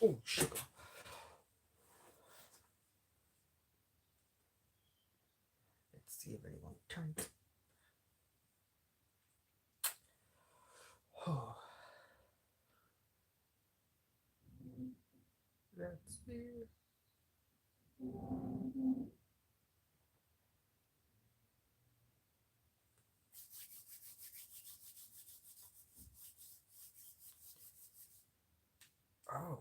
Oh, sugar. Let's see if anyone turns. Oh. Let's see. Oh,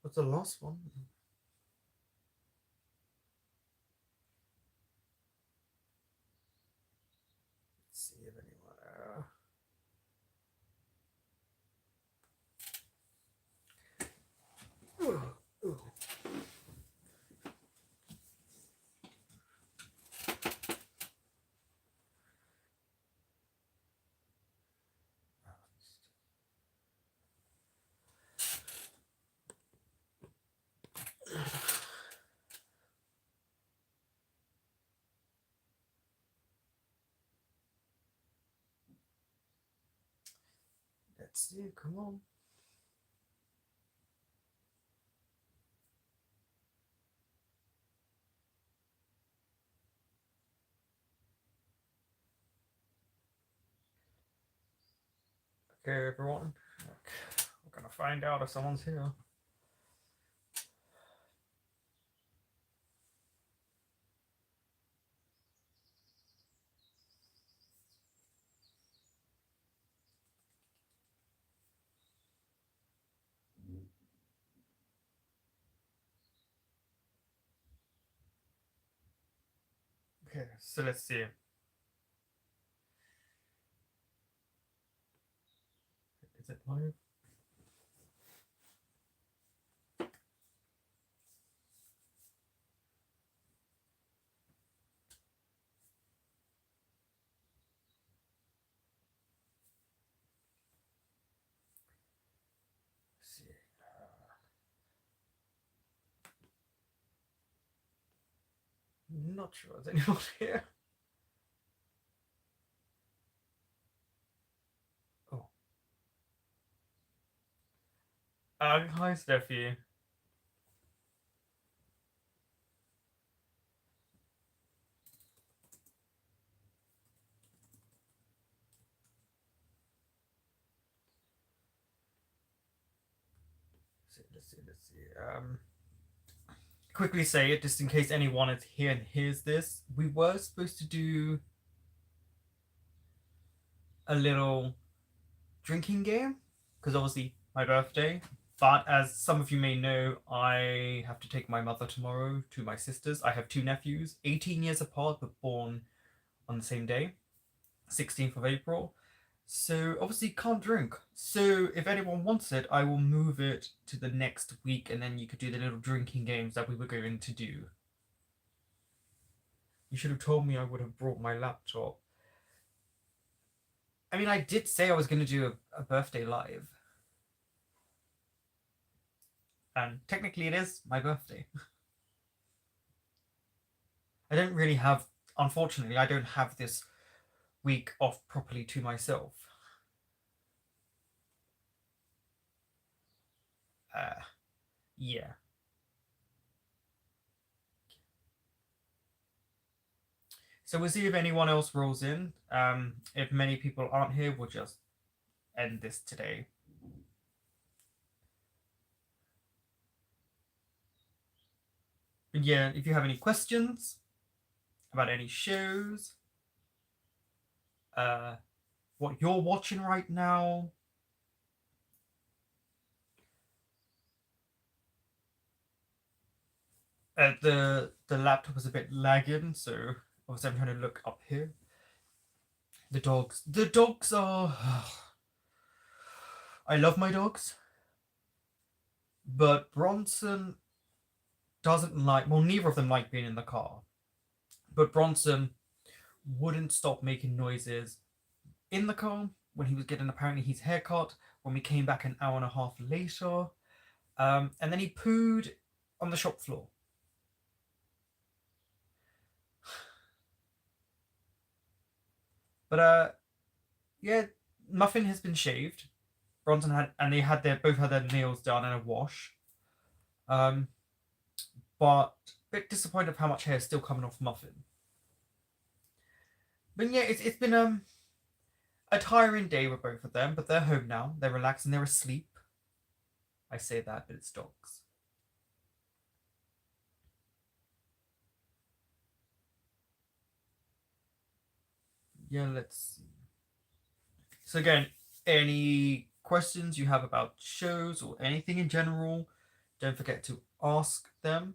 what's the last one? Let's see if anyone. Ooh. Let's see, come on. Okay, everyone. We're gonna find out if someone's here. Okay, so let's see. Is it live? Let's see. Not sure there's anyone here. Oh. Hi, Steffi. Let's see. Quickly say it just in case anyone is here and hears this. We were supposed to do a little drinking game because obviously my birthday. But as some of you may know, I have to take my mother tomorrow to my sister's. I have two nephews, 18 years apart, but born on the same day, 16th of April. So obviously can't drink. So if anyone wants it, I will move it to the next week and then you could do the little drinking games that we were going to do. You should have told me. I would have brought my laptop. I mean, I did say I was going to do a birthday live. And technically it is my birthday. I don't really have, unfortunately, I don't have this week off properly to myself. Yeah. So we'll see if anyone else rolls in. If many people aren't here, we'll just end this today. But yeah, if you have any questions about any shows, what you're watching right now, the laptop is a bit lagging, so obviously I'm trying to look up here. The dogs are. I love my dogs, but Bronson doesn't like. Well, neither of them like being in the car, but Bronson wouldn't stop making noises in the car when he was getting apparently his haircut. When we came back an hour and a half later, and then he pooed on the shop floor. But yeah, Muffin has been shaved. Bronson had, and they both had their nails done and a wash. But a bit disappointed of how much hair is still coming off Muffin. But yeah, it's been a tiring day with both of them, but they're home now. They're relaxed and they're asleep. I say that, but it's dogs. Yeah, let's see. So again, any questions you have about shows or anything in general, don't forget to ask them.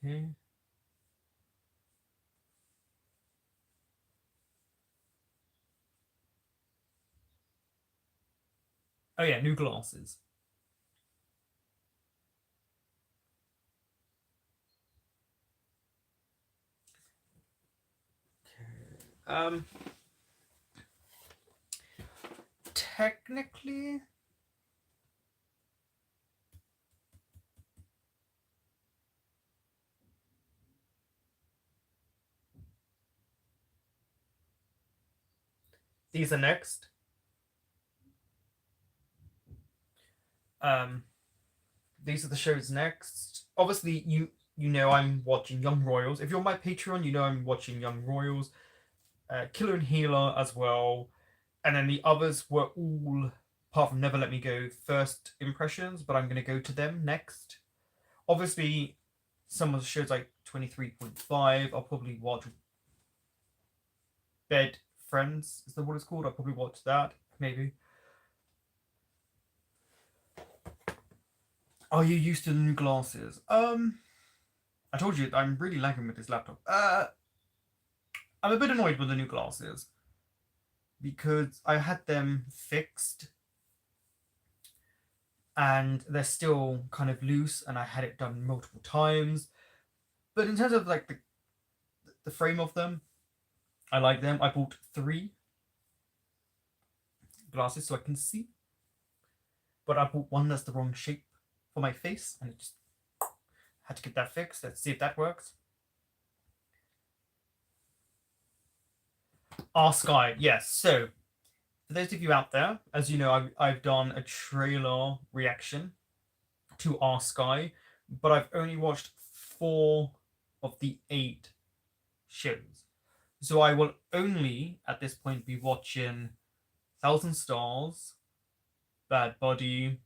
Okay. Oh yeah, new glasses. Um, technically, these are next. Um, these are the shows next. Obviously, you know I'm watching Young Royals. If you're on my Patreon, you know I'm watching Young Royals, Killer and Healer as well, and then the others were all, apart from Never Let Me Go, first impressions. But I'm going to go to them next. Obviously, some of the shows like 23.5, I'll probably watch. Bed Friends is that what it's called? I'll probably watch that maybe. Are you used to the new glasses? I told you I'm really lagging with this laptop. I'm a bit annoyed with the new glasses because I had them fixed and they're still kind of loose, and I had it done multiple times. But in terms of like the frame of them, I like them. I bought 3 glasses so I can see, but I bought one that's the wrong shape for my face, and it just had to get that fixed. Let's see if that works. Our Sky, yes. So, for those of you out there, as you know, I've done a trailer reaction to Our Sky, but I've only watched 4 of the 8 shows. So I will only, at this point, be watching Thousand Stars, Bad Buddy,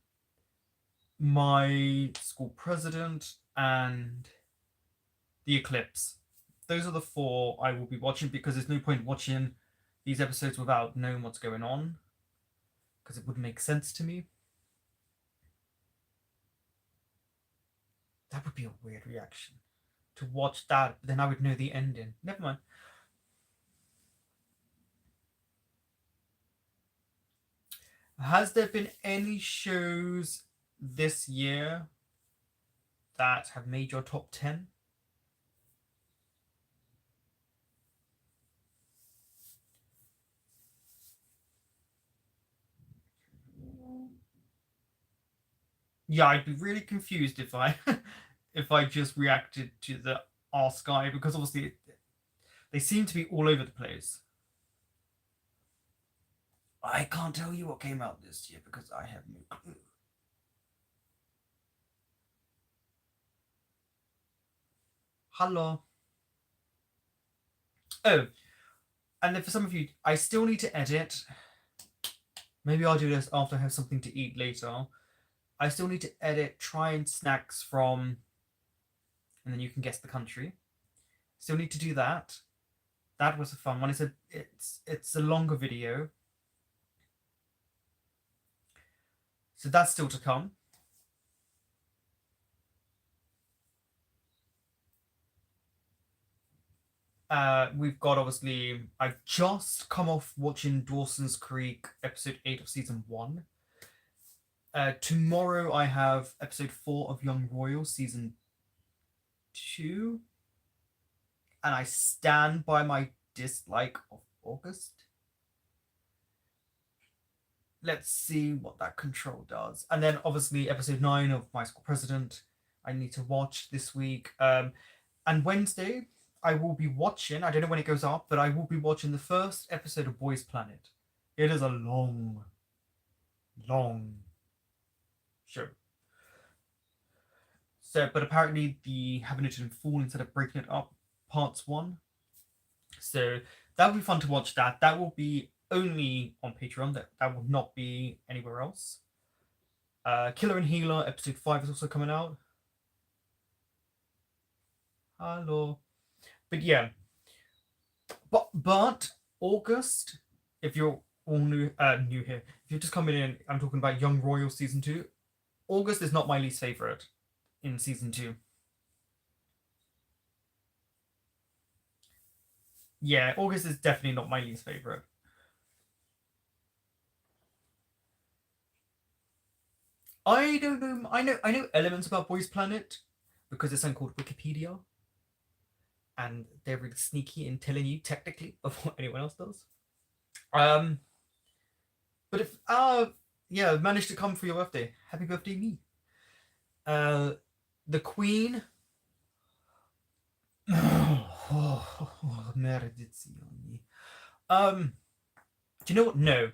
My School President, and The Eclipse. Those are the 4 I will be watching because there's no point watching these episodes without knowing what's going on, because it wouldn't make sense to me. That would be a weird reaction to watch that, but then I would know the ending. Never mind. Has there been any shows this year that have made your top 10? Yeah, I'd be really confused if I if I just reacted to the Our Sky, because obviously they seem to be all over the place. I can't tell you what came out this year because I have no clue. Hello. Oh, and then for some of you, I still need to edit. Maybe I'll do this after I have something to eat later. I still need to edit try and snacks from, and then you can guess the country. Still need to do that. That was a fun one. It's a longer video, so that's still to come. We've got, obviously, I've just come off watching Dawson's Creek episode 8 of season 1. Tomorrow I have episode 4 of Young Royal season 2, and I stand by my dislike of August. Let's see what that control does. And then obviously episode 9 of My School President I need to watch this week. And Wednesday I will be watching, I don't know when it goes up, but I will be watching the first episode of Boys Planet It is a long show. So, but apparently the having it in full instead of breaking it up, parts one. So that will be fun to watch. That will be only on Patreon. That will not be anywhere else. Killer and Healer episode 5 is also coming out. Hello. But yeah. But August, if you're all new here, if you're just coming in, I'm talking about Young Royal season 2. August is not my least favorite in season 2. Yeah, August is definitely not my least favorite. I don't know. I know elements about Boys Planet because it's something called Wikipedia, and they're really sneaky in telling you technically before anyone else does. Um, but if yeah, managed to come for your birthday. Happy birthday, me. Uh, the Queen. Maledizioni. Do you know what? No.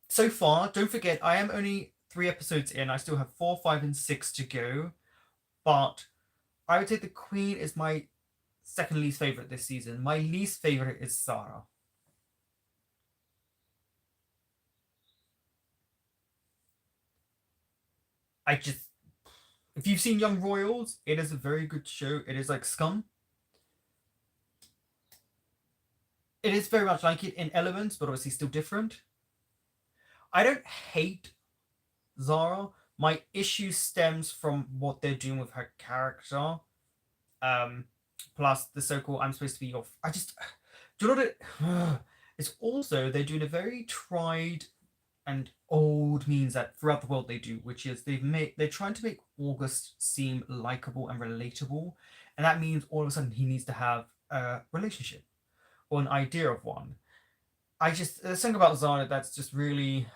So far, don't forget, I am only 3 episodes in. I still have 4, 5, and 6 to go. But I would say the Queen is my second least favorite this season. My least favorite is Sarah. I just, if you've seen Young Royals, it is a very good show. It is like Scum. It is very much like it in elements, but obviously still different. I don't hate Zara. My issue stems from what they're doing with her character. Um, Plus the so-called I'm supposed to be your. I just do you know what it. It's also they're doing a very tried and old means that throughout the world they do, which is they're trying to make August seem likable and relatable, and that means all of a sudden he needs to have a relationship or an idea of one. I just there's something about Zara that's just really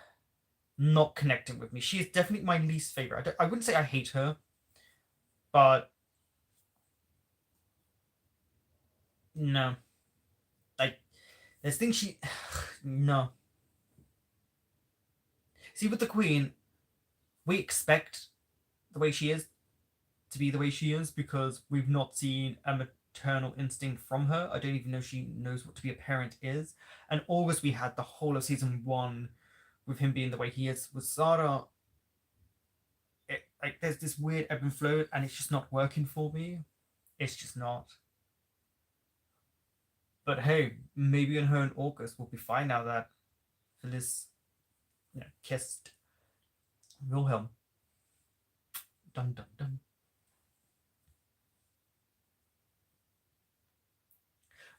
not connecting with me. She is definitely my least favorite. I wouldn't say I hate her, but no, like there's things she no. See with the Queen, we expect the way she is to be the way she is because we've not seen a maternal instinct from her. I don't even know she knows what to be a parent is. And August, we had the whole of season 1 with him being the way he is. With Zara, like there's this weird ebb and flow, and it's just not working for me. It's just not. But hey, maybe in her and August will be fine now that Phyllis, kissed Wilhelm. Dun dun dun.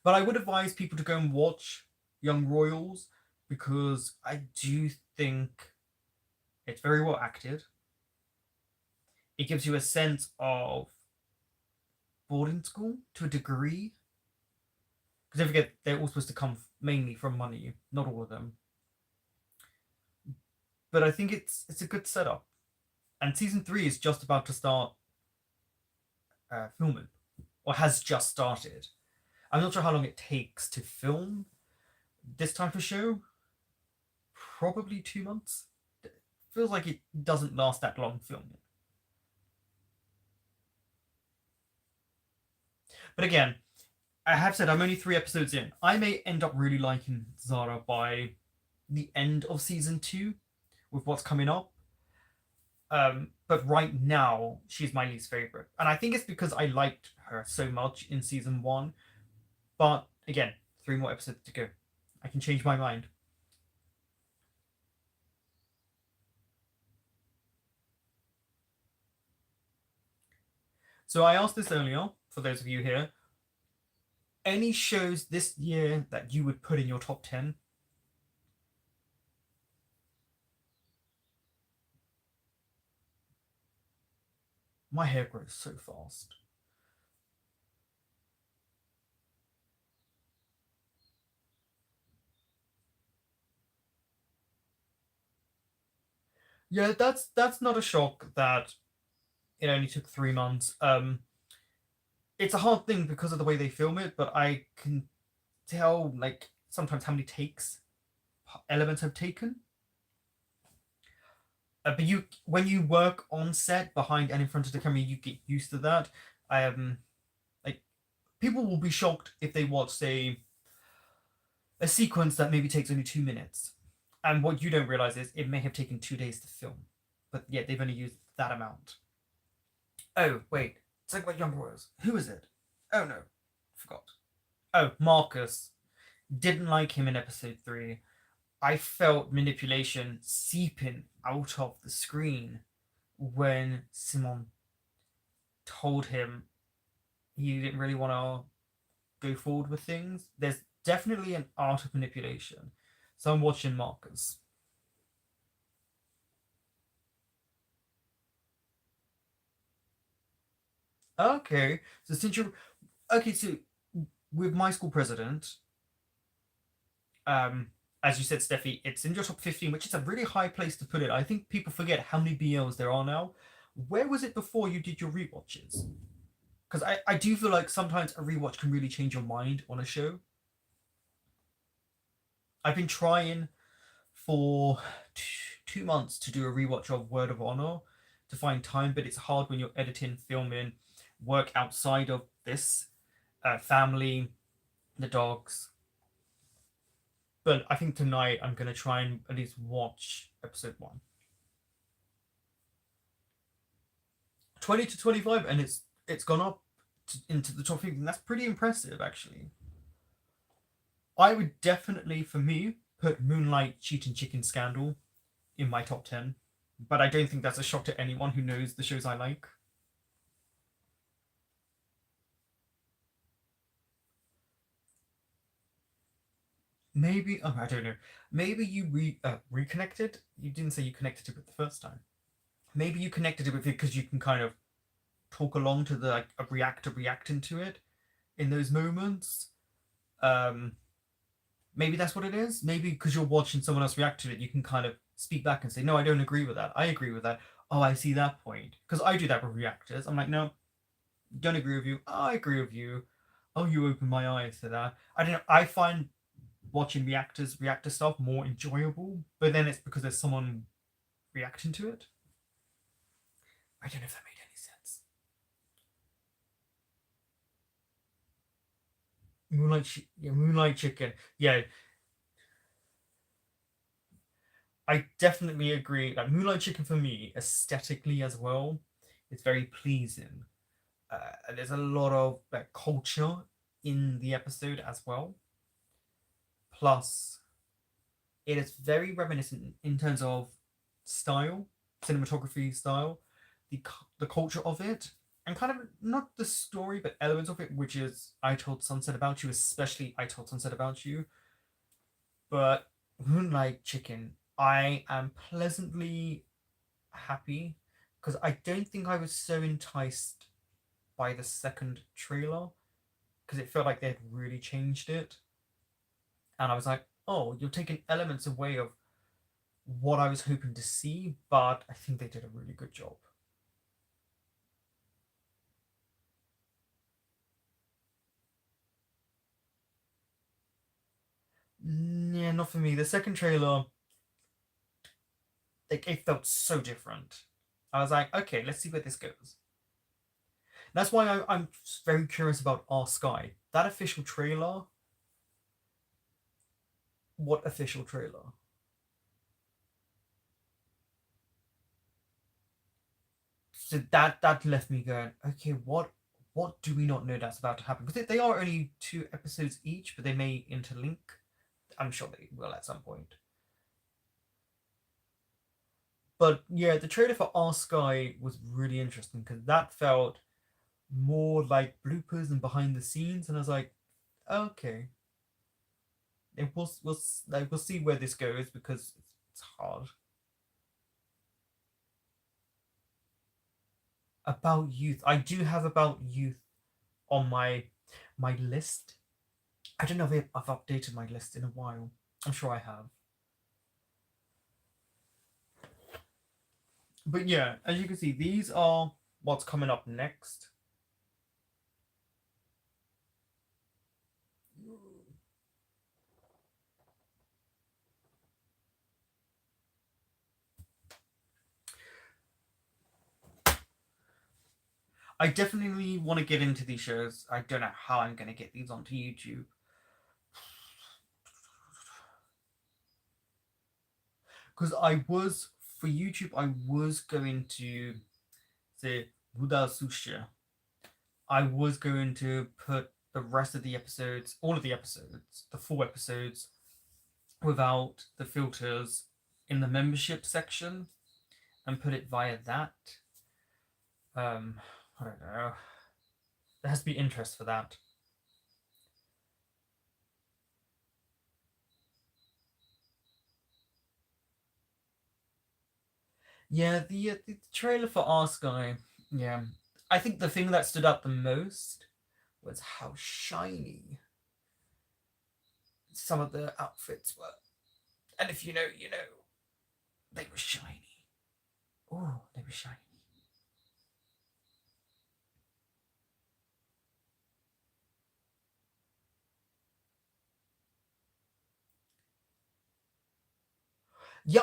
But I would advise people to go and watch Young Royals because I do think it's very well acted. It gives you a sense of boarding school to a degree. Because don't forget, they're all supposed to come mainly from money, not all of them. But I think it's a good setup. And season 3 is just about to start filming, or has just started. I'm not sure how long it takes to film this type of show. Probably 2 months. It feels like it doesn't last that long filming. But again, I have said I'm only 3 episodes in. I may end up really liking Zara by the end of season 2 with what's coming up. But right now, she's my least favorite. And I think it's because I liked her so much in season 1. But again, 3 more episodes to go. I can change my mind. So I asked this earlier, for those of you here, any shows this year that you would put in your top 10? My hair grows so fast. Yeah, that's not a shock that it only took 3 months. It's a hard thing because of the way they film it, but I can tell like sometimes how many takes elements have taken. But when you work on set behind and in front of the camera, you get used to that. Like people will be shocked if they watch, say, a sequence that maybe takes only 2 minutes, and what you don't realize is it may have taken 2 days to film, but yet they've only used that amount. Oh wait, it's like Young Warriors. Who is it? Oh no, forgot. Oh, Marcus. Didn't like him in episode 3. I felt manipulation seeping out of the screen when Simon told him he didn't really want to go forward with things. There's definitely an art of manipulation. So I'm watching Marcus. Okay, so since you're okay, so with my school president, um, as you said, Steffi, it's in your top 15, which is a really high place to put it. I think people forget how many BLs there are now. Where was it before you did your rewatches? Because I do feel like sometimes a rewatch can really change your mind on a show. I've been trying for 2 months to do a rewatch of Word of Honor to find time, but it's hard when you're editing, filming, work outside of this, family, the dogs. But I think tonight I'm gonna try and at least watch episode 1. 20 to 25, and it's gone up into the top 15. That's pretty impressive, actually. I would definitely, for me, put Moonlight Cheating Chicken Scandal in my top 10, but I don't think that's a shock to anyone who knows the shows I like. Maybe, oh, I don't know. Maybe you reconnected. You didn't say you connected to it the first time. Maybe you connected it with it because you can kind of talk along to the like a reactor reacting to it in those moments. Um, Maybe that's what it is. Maybe because you're watching someone else react to it, you can kind of speak back and say, "No, I don't agree with that. I agree with that. Oh, I see that point." Because I do that with reactors. I'm like, "No, don't agree with you. Oh, I agree with you. Oh, you opened my eyes to that." I don't know. I find watching reactor stuff more enjoyable, but then it's because there's someone reacting to it. I don't know if that made any sense. Yeah, Moonlight Chicken. Yeah, I definitely agree. Like Moonlight Chicken for me, aesthetically as well, it's very pleasing. There's a lot of like culture in the episode as well. Plus, it is very reminiscent in terms of style, cinematography style, the culture of it, and kind of not the story but elements of it, which is I Told Sunset About You, especially I Told Sunset About You. But Moonlight Chicken, I am pleasantly happy because I don't think I was so enticed by the second trailer because it felt like they had really changed it, and I was like, oh, you're taking elements away of what I was hoping to see, but I think they did a really good job. Yeah, not for me. The second trailer, like, it felt so different. I was like, okay, let's see where this goes. That's why I'm very curious about Our Sky. That official trailer. What official trailer? So that left me going, okay, what do we not know that's about to happen? Because they are only 2 episodes each, but they may interlink. I'm sure they will at some point. But yeah, the trailer for Our Sky was really interesting because that felt more like bloopers and behind the scenes, and I was like, okay, we'll see where this goes because it's hard. About Youth, I do have About Youth on my list. I don't know if I've updated my list in a while. I'm sure I have. But yeah, as you can see, these are what's coming up next. I definitely want to get into these shows. I don't know how I'm going to get these onto YouTube. Because for YouTube, I was going to say Buddha Sushi. I was going to put the rest of the episodes, all of the episodes, the full episodes, without the filters in the membership section and put it via that. I don't know. There has to be interest for that. Yeah, the trailer for Our Sky. Yeah, I think the thing that stood out the most was how shiny some of the outfits were. And if you know, you know, they were shiny. Oh, they were shiny. Yeah,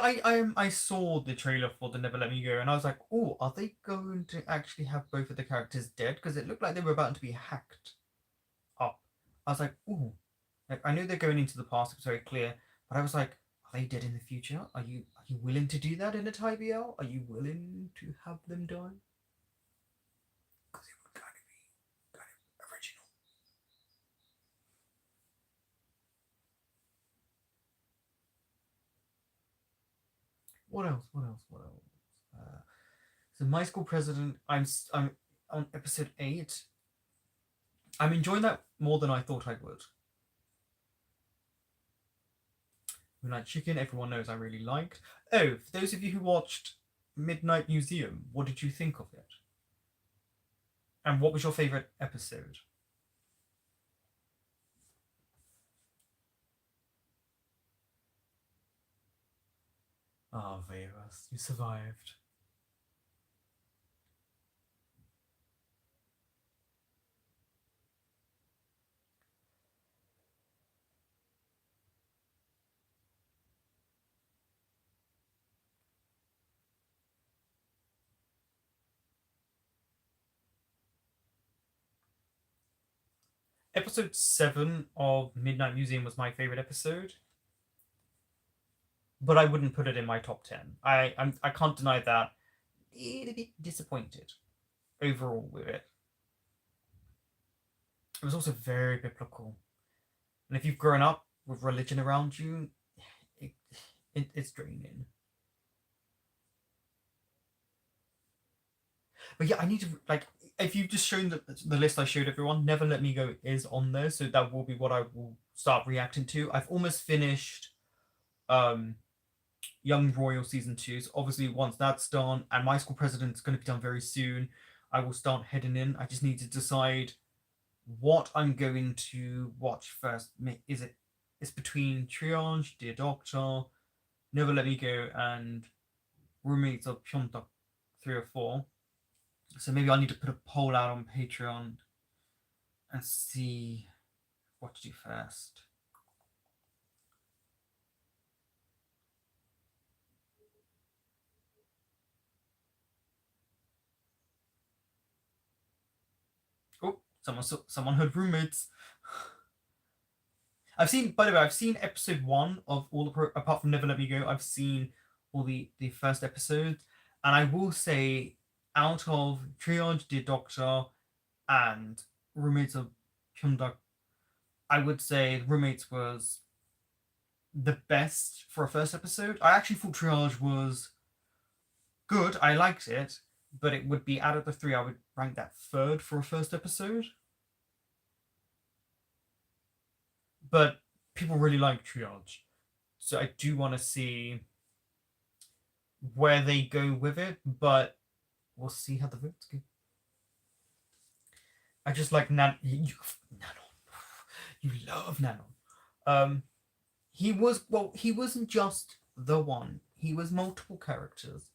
I saw the trailer for the Never Let Me Go, and I was like, oh, are they going to actually have both of the characters dead? Because it looked like they were about to be hacked up. I was like, oh, like, I know they're going into the past. It's very clear, but I was like, are they dead in the future? Are you willing to do that in a TBL? Are you willing to have them die? Because it would kind of be kind of original. What else? What else? What else? So My School President. I'm on episode 8. I'm enjoying that more than I thought I would. Midnight Chicken, everyone knows I really liked. Oh, for those of you who watched Midnight Museum, what did you think of it? And what was your favorite episode? Ah, oh, Vegas, you survived. Episode 7 of Midnight Museum was my favorite episode, but I wouldn't put it in my top 10. I can't deny that. A bit disappointed overall with it. It was also very biblical, and if you've grown up with religion around you, it, it's draining. But yeah, I need to like if you've just shown the list I showed everyone, Never Let Me Go is on there, so that will be what I will start reacting to. I've almost finished um Young Royal season 2. So obviously once that's done and My School President's going to be done very soon, I will start heading in. I just need to decide what I'm going to watch first. Is it it's between Triage, Dear Doctor, Never Let Me Go, and Roommates of Pyeongtak 3 or 4. So maybe I need to put a poll out on Patreon and see what to do first. Oh, someone heard roommates. By the way, I've seen episode 1 of all the apart from Never Let Me Go. I've seen all the first episodes, and I will say, out of Triage, Dear Doctor, and Roommates of Hyundai, I would say Roommates was the best for a first episode. I actually thought Triage was good. I liked it, but it would be out of the 3, I would rank that third for a first episode. But people really like Triage, so I do want to see where they go with it, but we'll see how the votes go. I just like Nanon. You love Nanon. He wasn't just the one. He was multiple characters.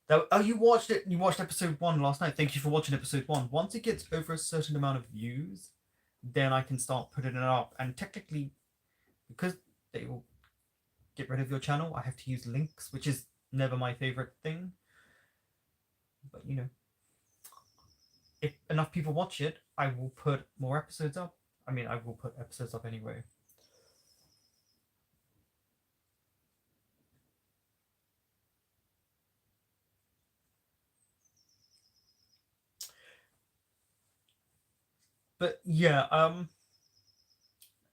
Oh, you watched it. You watched episode 1 last night. Thank you for watching episode 1. Once it gets over a certain amount of views, then I can start putting it up. And technically, because they will get rid of your channel, I have to use links, which is never my favorite thing. But if enough people watch it, I will put more episodes up. I mean, I will put episodes up anyway. But yeah,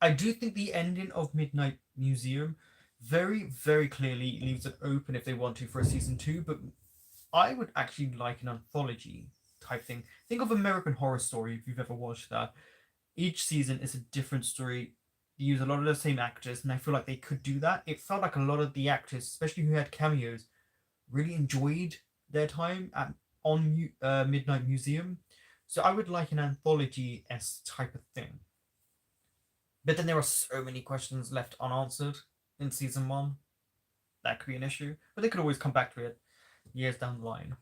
I do think the ending of Midnight Museum very, very clearly leaves it open if they want to for a season two. But I would actually like an anthology type thing. Think of American Horror Story if you've ever watched that. Each season is a different story. They use a lot of the same actors, and I feel like they could do that. It felt like a lot of the actors, especially who had cameos, really enjoyed their time on Midnight Museum. So I would like an anthology s type of thing. But then there are so many questions left unanswered in season one. That could be an issue. But they could always come back to it years down the line.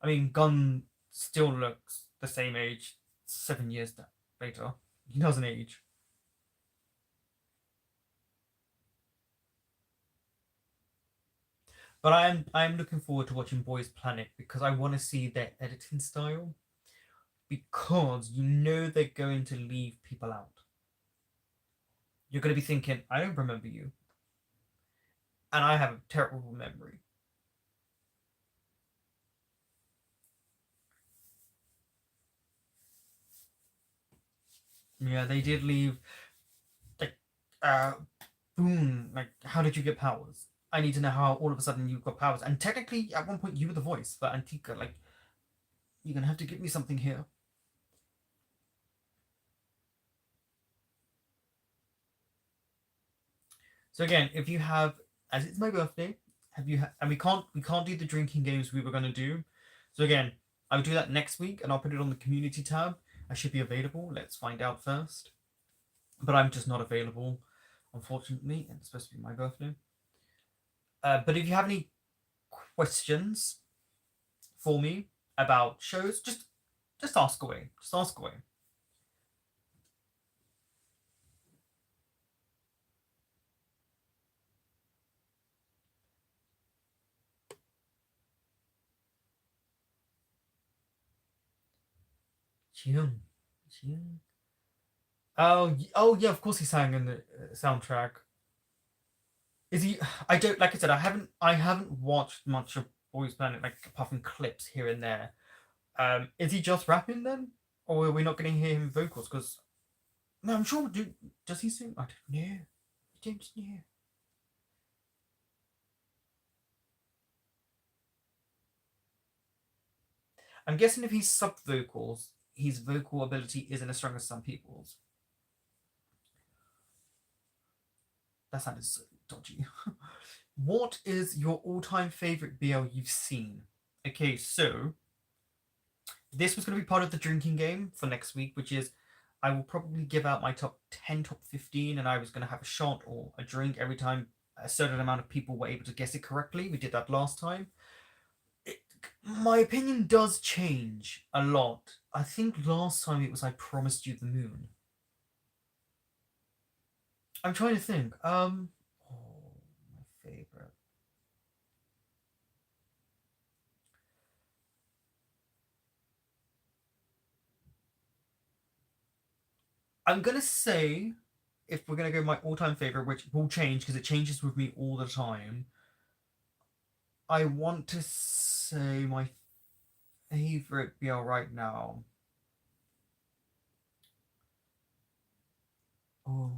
I mean, Gunn still looks the same age 7 years later. He doesn't age. But I am looking forward to watching Boys Planet because I want to see their editing style. Because they're going to leave people out. You're going to be thinking, I don't remember you. And I have a terrible memory. Yeah, they did leave. Like, Boone, like, how did you get powers? I need to know how all of a sudden you got powers. And technically, at one point, you were the voice for Antika. Like, you're gonna have to give me something here. So again, if you have, as it's my birthday, and we can't do the drinking games we were gonna do. So again, I'll do that next week, and I'll put it on the community tab. I should be available. Let's find out first. But I'm just not available, unfortunately, and it's supposed to be my birthday. But if you have any questions for me about shows, just ask away. Just ask away. June. June. Oh yeah, of course he sang in the soundtrack. Is he? I don't like I said. I haven't watched much of Boys Planet, like apart from clips here and there. Is he just rapping then, or are we not going to hear him vocals? Because no, I'm sure. Does he sing? I don't know. I don't know. I'm guessing if he's sub vocals, his vocal ability isn't as strong as some people's. That sounded so dodgy. What is your all-time favorite BL you've seen? Okay, so this was going to be part of the drinking game for next week, which is I will probably give out my top 10, top 15, and I was going to have a shot or a drink every time a certain amount of people were able to guess it correctly. We did that last time. It, my opinion does change a lot. I think last time it was I Promised You the Moon. I'm trying to think. Oh, my favorite. I'm gonna say if we're gonna go my all-time favorite, which will change because it changes with me all the time. I want to say my favorite BL right now. Oh,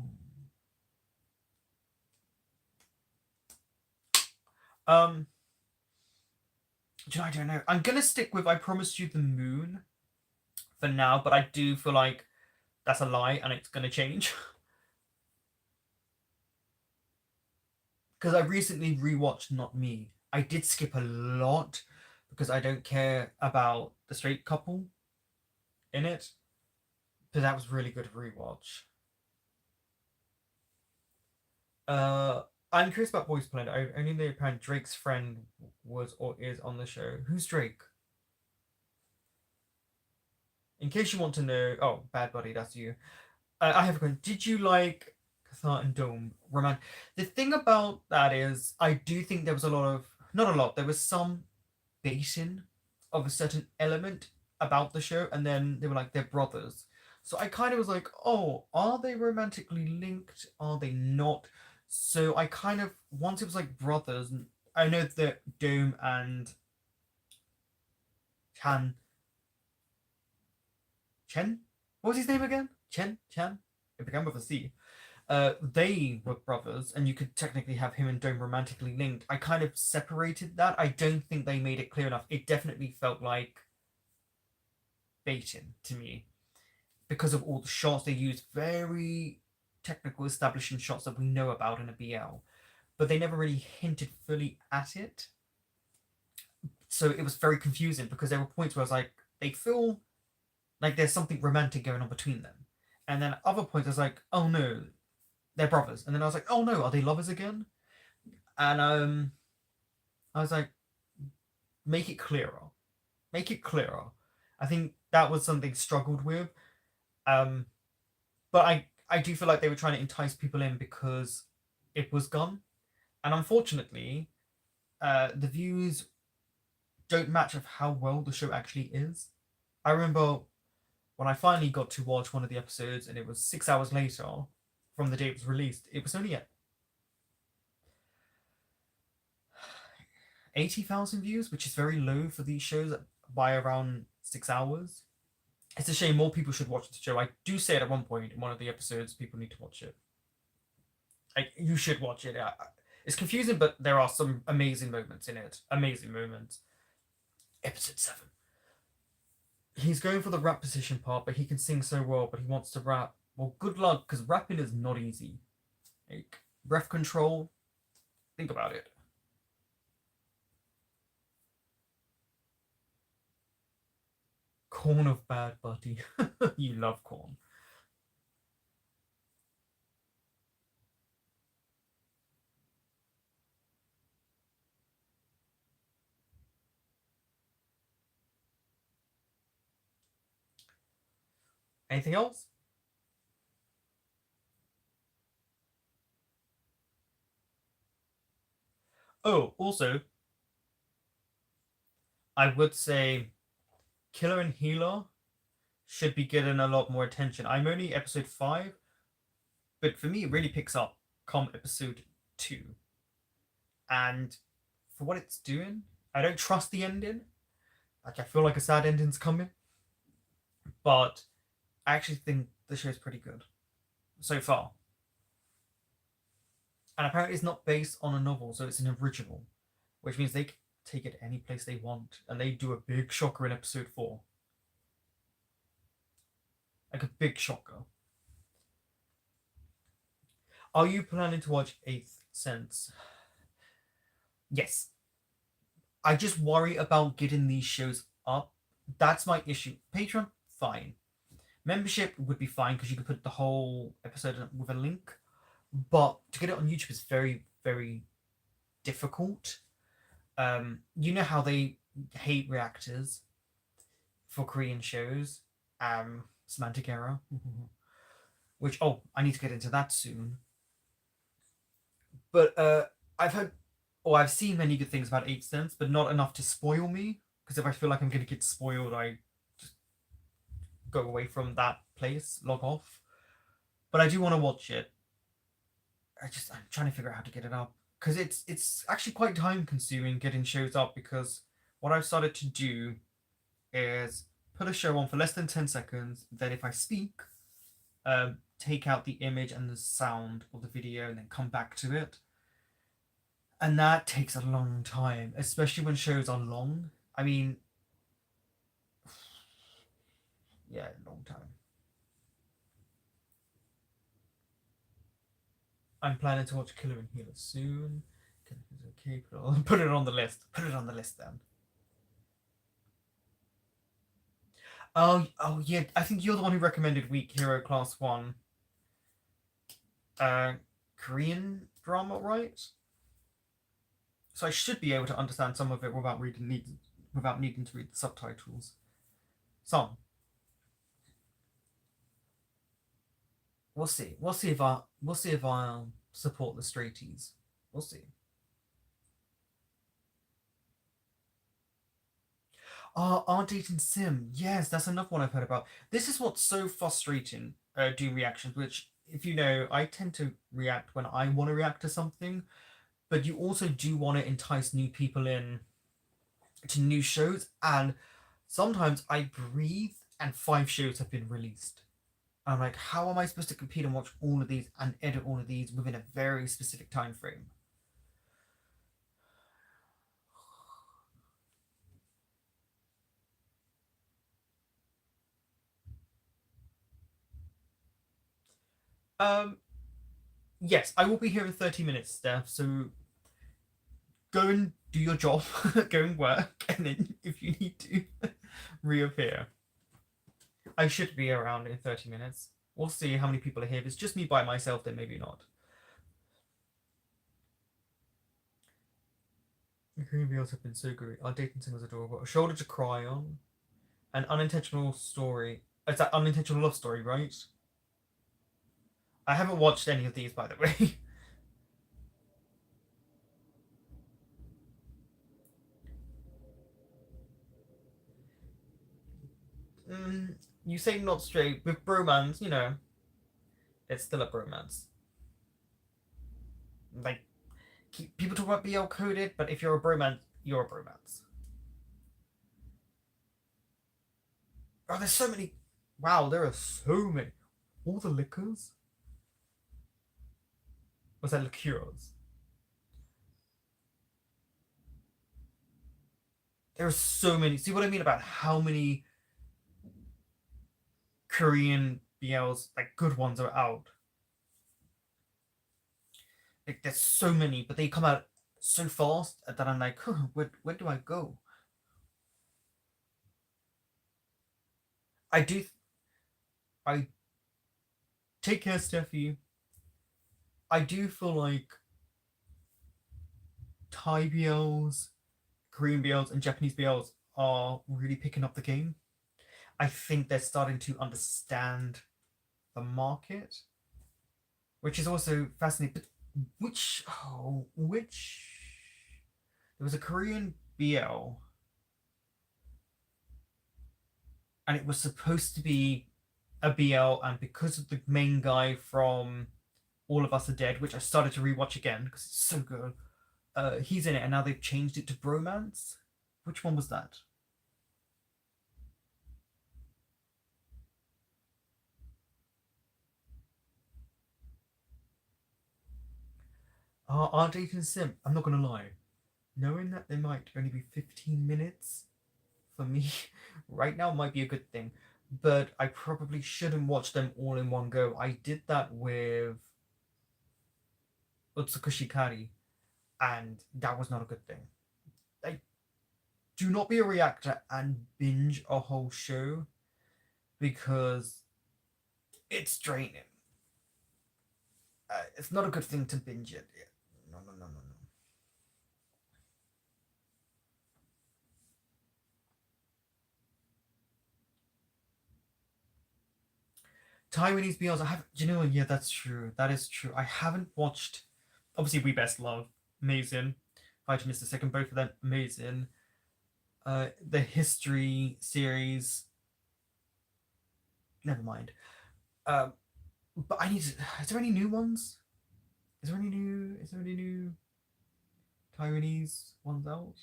um, I don't know. I'm gonna stick with I Promised You the Moon for now, but I do feel like that's a lie and it's gonna change because I recently rewatched Not Me. I did skip a lot because I don't care about the straight couple in it, but that was really good rewatch. Uh, I'm curious about Boys Planet. I only know apparently Drake's friend was or is on the show. Who's Drake? In case you want to know, oh, Bad Buddy, that's you. I have a question. Did you like Cathar and Dome? Roman. The thing about that is, I do think there was a lot of, not a lot, there was some baiting of a certain element about the show, and then they were like they're brothers. So I kind of was like, oh, are they romantically linked? Are they not? So I kind of once it was like brothers. I know that Dome and Chan Chen, what was his name again? Chan. It began with a C. They were brothers, and you could technically have him and Dome romantically linked. I kind of separated that. I don't think they made it clear enough. It definitely felt like baiting to me because of all the shots they used, very technical establishing shots that we know about in a BL, but they never really hinted fully at it. So it was very confusing because there were points where I was like, they feel like there's something romantic going on between them. And then other points I was like, oh no, they're brothers. And then I was like, oh no, are they lovers again? And I was like, make it clearer. Make it clearer. I think that was something struggled with. Um, but I do feel like they were trying to entice people in because it was gone. And unfortunately, the views don't match of how well the show actually is. I remember when I finally got to watch one of the episodes, and it was 6 hours later from the day it was released, it was only at 80,000 views, which is very low for these shows by around 6 hours. It's a shame. More people should watch the show. I do say it at one point in one of the episodes, people need to watch it. Like, you should watch it. It's confusing, but there are some amazing moments in it. Amazing moments. Episode 7. He's going for the rap position part, but he can sing so well, but he wants to rap. Well, good luck, because rapping is not easy. Like, breath control, think about it. Corn of Bad Buddy. You love corn. Anything else? Oh, also, I would say Killer and Healer should be getting a lot more attention. I'm only episode 5, but for me, it really picks up come episode 2. And for what it's doing, I don't trust the ending. Like, I feel like a sad ending's coming. But I actually think the show's pretty good so far. And apparently, it's not based on a novel, so it's an original, which means they can take it any place they want. And they do a big shocker in episode 4. Like a big shocker. Are you planning to watch Eighth Sense? Yes. I just worry about getting these shows up. That's my issue. Patreon, fine. Membership would be fine because you could put the whole episode with a link. But to get it on YouTube is very, very difficult. You know how they hate reactors for Korean shows. Semantic error. Which, I need to get into that soon. But I've seen many good things about Eighth Sense, but not enough to spoil me. Because if I feel like I'm going to get spoiled, I just go away from that place, log off. But I do want to watch it. I'm trying to figure out how to get it up. Because it's actually quite time consuming getting shows up, because what I've started to do is put a show on for less than 10 seconds. Then if I speak, take out the image and the sound of the video and then come back to it. And that takes a long time, especially when shows are long. I mean, yeah, long time. I'm planning to watch Killer and Healer soon. Okay, put it on the list. Put it on the list then. Oh yeah. I think you're the one who recommended Weak Hero Class 1. Korean drama, right? So I should be able to understand some of it without needing to read the subtitles. Some. We'll see. We'll see if I'll support the straighties. We'll see. Our Dating Sim. Yes, that's another one I've heard about. This is what's so frustrating, doing reactions, which, if you know, I tend to react when I want to react to something, but you also do want to entice new people in to new shows, and sometimes I breathe and five shows have been released. I'm like, how am I supposed to compete and watch all of these and edit all of these within a very specific time frame? Um, yes, I will be here in 30 minutes, Steph. So go and do your job, go and work, and then if you need to reappear. I should be around in 30 minutes. We'll see how many people are here. If it's just me by myself, then maybe not. The Korean videos have been so great. Our dating sim was adorable. A shoulder to cry on. An unintentional story. It's that unintentional love story, right? I haven't watched any of these, by the way. You say not straight with bromance, you know, it's still a bromance. Like people talk about BL coded, but if you're a bromance, you're a bromance. Oh, there's so many. Wow, there are so many. All the liquors. Was that liqueurs? There are so many. See what I mean about how many Korean BLs, like good ones, are out? Like there's so many, but they come out so fast that I'm like, huh, where do I go? I do. I take care, Steffi. I do feel like Thai BLs, Korean BLs, and Japanese BLs are really picking up the game. I think they're starting to understand the market, which is also fascinating. But which there was a Korean BL, and it was supposed to be a BL, and because of the main guy from All of Us Are Dead, which I started to rewatch again because it's so good. He's in it, and now they've changed it to bromance. Which one was that? Our dating sim. I'm not gonna lie. Knowing that they might only be 15 minutes for me right now might be a good thing, but I probably shouldn't watch them all in one go. I did that with Utsukushikari, and that was not a good thing. Like, do not be a reactor and binge a whole show because it's draining. It's not a good thing to binge it. No, no, no, no, no. Taiwanese BLs, I have. Do you know? Yeah, that's true. That is true. I haven't watched. Obviously, We Best Love, amazing. Fight Mr. Second, both of them amazing. The History series, never mind. Um, but I need to. Is there any new ones? Is there any new? Is there any new Taiwanese ones out?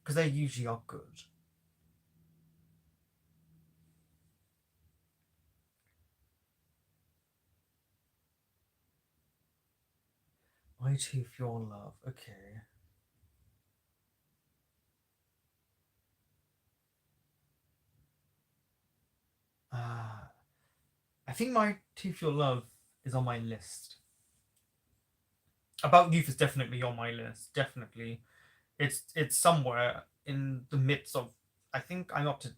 Because they usually are good. I too feel love. Okay. Uh, I think my To Feel Love is on my list. About Youth is definitely on my list. Definitely, it's somewhere in the midst of. I think I'm up to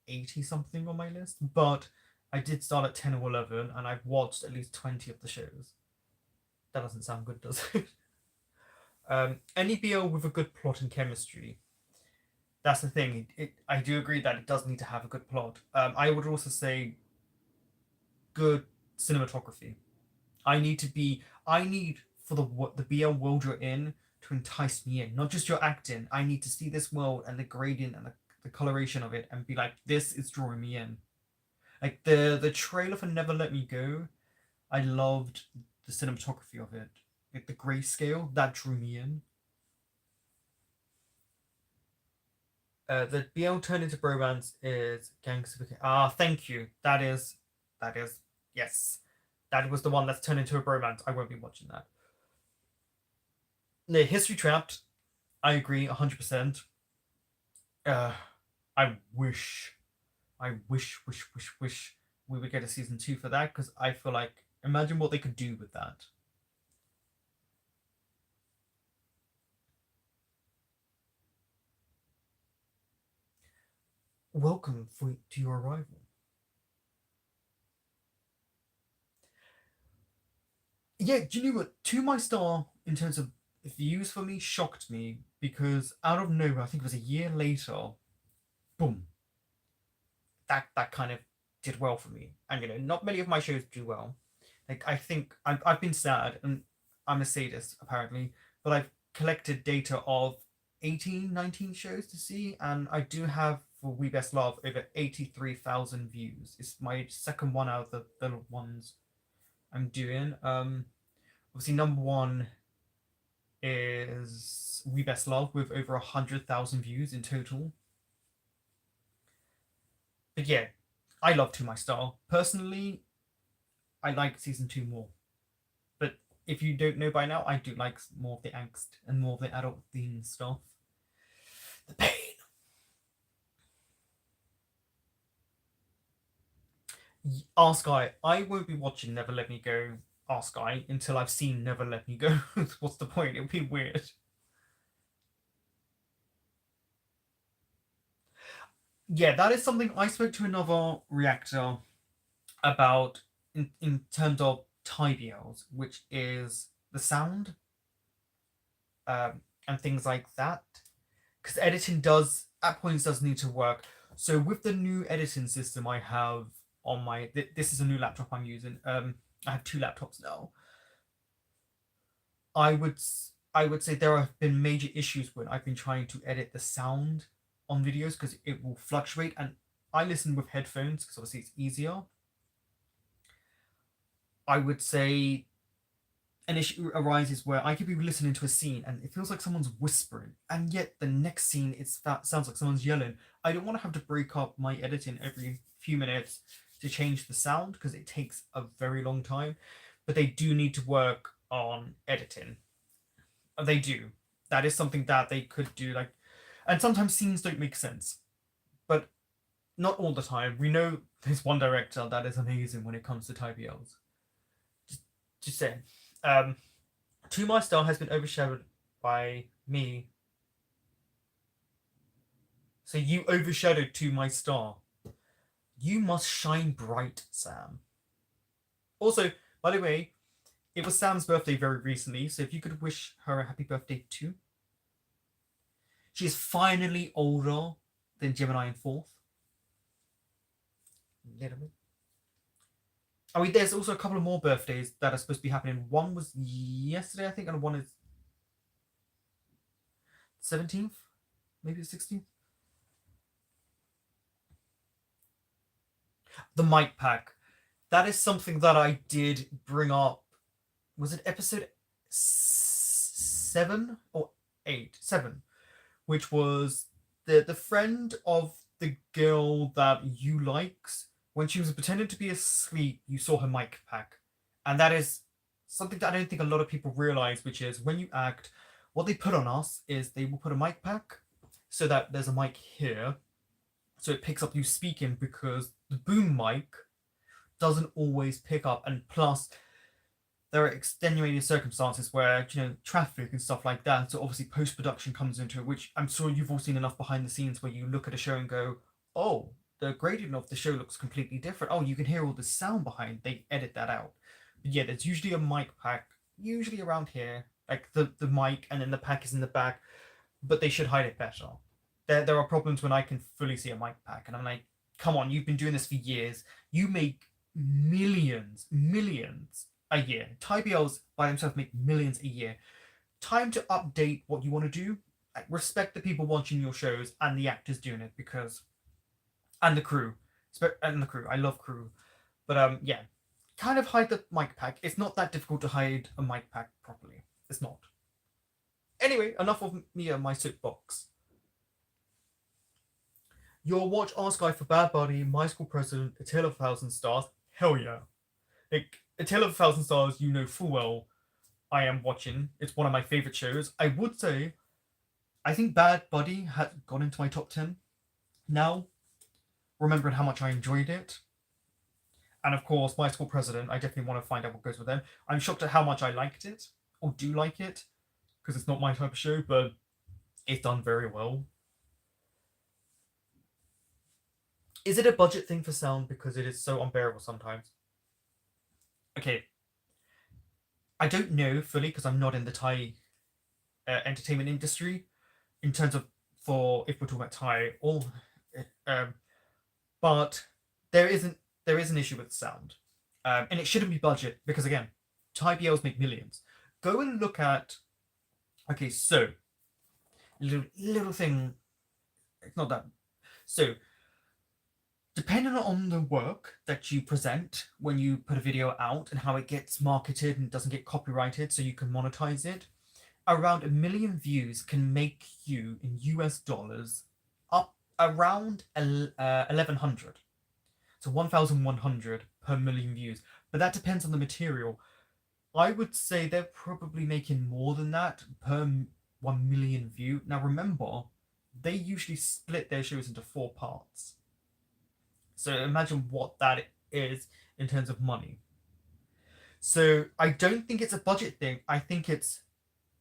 80 something on my list, but I did start at 10 or 11, and I've watched at least 20 of the shows. That doesn't sound good, does it? Any BL with a good plot and chemistry. That's the thing. I do agree that it does need to have a good plot. I would also say good cinematography. I need for the BL world you're in to entice me in. Not just your acting. I need to see this world and the gradient and the coloration of it and be like, this is drawing me in. Like the trailer for Never Let Me Go, I loved the cinematography of it. Like the grayscale, that drew me in. The BL turned into bromance is gangster. Thank you. That is yes. That was the one that's turned into a bromance. I won't be watching that. The History Trapped, I agree 100%. I wish we would get a season 2 for that, because I feel like, imagine what they could do with that. Welcome to your arrival. Yeah, do you know what? To My Star, in terms of views for me, shocked me, because out of nowhere, I think it was a year later, boom, that kind of did well for me. And not many of my shows do well. Like, I think I've been sad, and I'm a sadist apparently, but I've collected data of 18, 19 shows to see, and I do have, for We Best Love, over 83,000 views. It's my second one out of the ones I'm doing. Obviously, number one is We Best Love with over 100,000 views in total. But yeah, I love To My Star. Personally, I like season 2 more. But if you don't know by now, I do like more of the angst and more of the adult themed stuff. The pain. Ask I won't be watching Never Let Me Go, Ask until I've seen Never Let Me Go. What's the point? It would be weird. Yeah, that is something I spoke to another reactor about in terms of TIBLs, which is the sound, and things like that. Because editing does, at points, does need to work. So with the new editing system I have on my, this is a new laptop I'm using. I have 2 laptops now. I would say there have been major issues when I've been trying to edit the sound on videos, because it will fluctuate, and I listen with headphones because obviously it's easier. I would say an issue arises where I could be listening to a scene and it feels like someone's whispering, and yet the next scene sounds like someone's yelling. I don't want to have to break up my editing every few minutes to change the sound, because it takes a very long time. But they do need to work on editing. They do. That is something that they could do. Like, and sometimes scenes don't make sense, but not all the time. We know there's one director that is amazing when it comes to TBLs. Just saying. To My Star has been overshadowed by me. So you overshadowed To My Star. You must shine bright, Sam. Also, by the way, it was Sam's birthday very recently, so if you could wish her a happy birthday too. She is finally older than Gemini in 4th. Little bit. I mean, there's also a couple of more birthdays that are supposed to be happening. One was yesterday, I think, and one is 17th, maybe the 16th. The mic pack. That is something that I did bring up. Was it episode 7 or 8? 7, which was the friend of the girl that you likes. When she was pretending to be asleep, you saw her mic pack. And that is something that I don't think a lot of people realize, which is when you act, what they put on us is they will put a mic pack so that there's a mic here. So it picks up you speaking, because the boom mic doesn't always pick up. And plus, there are extenuating circumstances where, traffic and stuff like that. So obviously post-production comes into it, which I'm sure you've all seen enough behind the scenes where you look at a show and go, oh, the gradient of the show looks completely different. Oh, you can hear all the sound behind. They edit that out. But yeah, there's usually a mic pack, usually around here, like the mic, and then the pack is in the back, but they should hide it better. There are problems when I can fully see a mic pack, and I'm like, come on, you've been doing this for years. You make millions a year. TBLs by themselves make millions a year. time to update what you want to do. Like, respect the people watching your shows and the actors doing it, because and the crew, I love crew, but yeah, kind of hide the mic pack. It's not that difficult to hide a mic pack properly. It's not. Anyway, enough of me and my soapbox. Your watch Ask Guy for Bad Buddy, My School President, A Tale of a Thousand Stars. Hell yeah. Like, A Tale of a Thousand Stars, you know full well I am watching. It's one of my favorite shows. I would say, I think Bad Buddy had gone into my top 10 now, remembering how much I enjoyed it. And of course, My School President, I definitely want to find out what goes with them. I'm shocked at how much I liked it, or do like it, because it's not my type of show, but it's done very well. Is it a budget thing for sound because it is so unbearable sometimes? Okay. I don't know fully because I'm not in the Thai entertainment industry in terms of, for if we're talking about Thai or um, but there is an issue with sound, and it shouldn't be budget because again, Thai BLs make millions. Go and look at, okay, so little thing. It's not that. So depending on the work that you present when you put a video out and how it gets marketed and doesn't get copyrighted so you can monetize it, around 1 million views can make you in US dollars up around 1100. So 1100 per million views. But that depends on the material. I would say they're probably making more than that per 1 million view. Now remember, they usually split their shows into 4 parts. So imagine what that is in terms of money. So I don't think it's a budget thing. I think it's,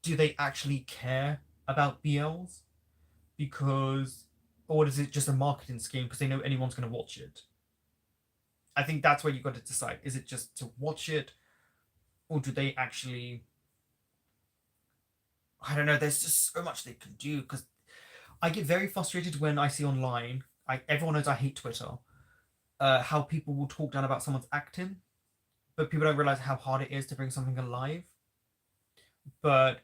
do they actually care about BLs? Because, or is it just a marketing scheme because they know anyone's going to watch it? I think that's where you got to decide. Is it just to watch it, or do they actually? I don't know. There's just so much they can do because I get very frustrated when I see online. Everyone knows I hate Twitter. How people will talk down about someone's acting, but people don't realize how hard it is to bring something alive. But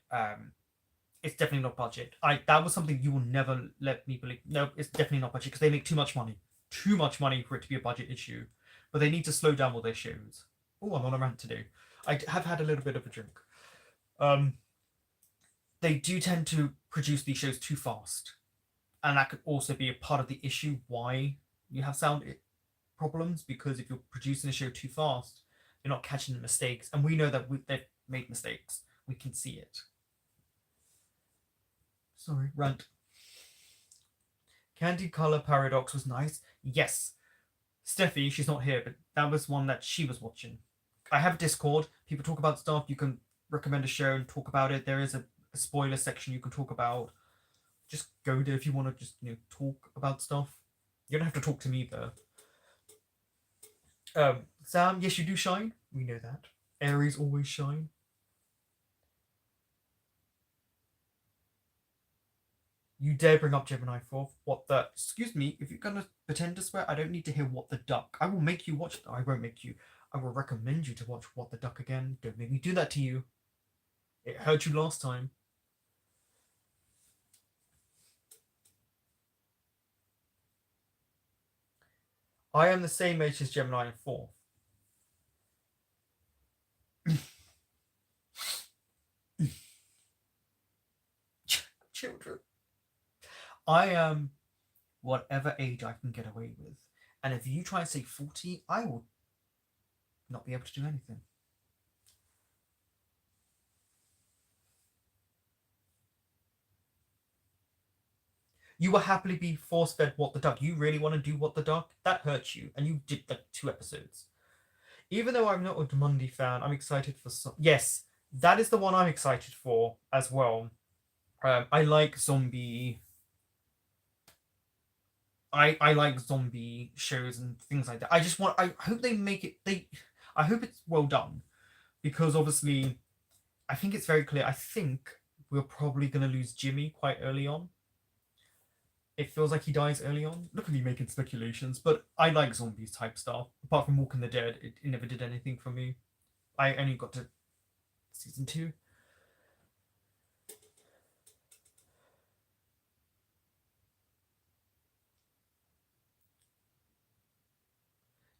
it's definitely not budget. That was something you will never let me believe. No, it's definitely not budget because they make too much money for it to be a budget issue. But they need to slow down all their shows. Oh, I'm on a rant today. I have had a little bit of a drink. They do tend to produce these shows too fast, and that could also be a part of the issue why you have sound problems, because if you're producing a show too fast, you're not catching the mistakes, and we know that they've made mistakes. We can see it. Sorry, rant. Candy Color Paradox was nice. Yes. Steffi, she's not here, but that was one that she was watching. I have a Discord. People talk about stuff. You can recommend a show and talk about it. There is a spoiler section you can talk about. Just go there if you want to just talk about stuff. You don't have to talk to me though. Sam, yes, you do shine. We know that. Aries always shine. You dare bring up Gemini 4? What the? Excuse me, if you're gonna pretend to swear, I don't need to hear What the Duck. I will make you watch. I won't make you. I will recommend you to watch What the Duck again. Don't make me do that to you. It hurt you last time. I am the same age as Gemini in 4. Children. I am whatever age I can get away with. And if you try and say 40, I will not be able to do anything. You will happily be force-fed What the Duck. You really want to do What the Duck? That hurts you. And you did like 2 episodes. Even though I'm not a Mundi fan, I'm excited for some. Yes, that is the one I'm excited for as well. I like zombie. I like zombie shows and things like that. I hope they make it. I hope it's well done, because obviously, I think it's very clear. I think we're probably gonna lose Jimmy quite early on. It feels like he dies early on. Look at me making speculations, but I like zombies type stuff. Apart from Walking the Dead, it never did anything for me. I only got to season 2.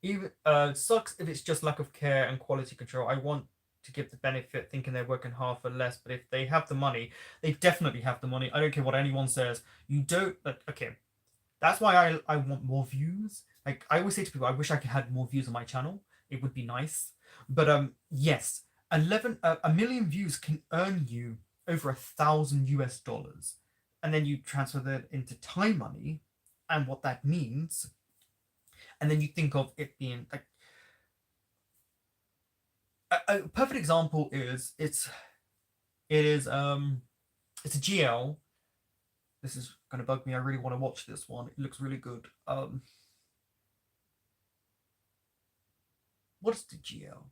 Even sucks if it's just lack of care and quality control. I want to give the benefit, thinking they're working hard for less. But if they have the money, they definitely have the money. I don't care what anyone says. You don't. Okay, that's why I want more views. Like I always say to people, I wish I could have more views on my channel. It would be nice. But yes, 1 million views can earn you over $1,000, and then you transfer that into Thai money, and what that means, and then you think of it being like a perfect example is it's a GL. This is gonna bug me. I really want to watch this one. It looks really good. What is the GL?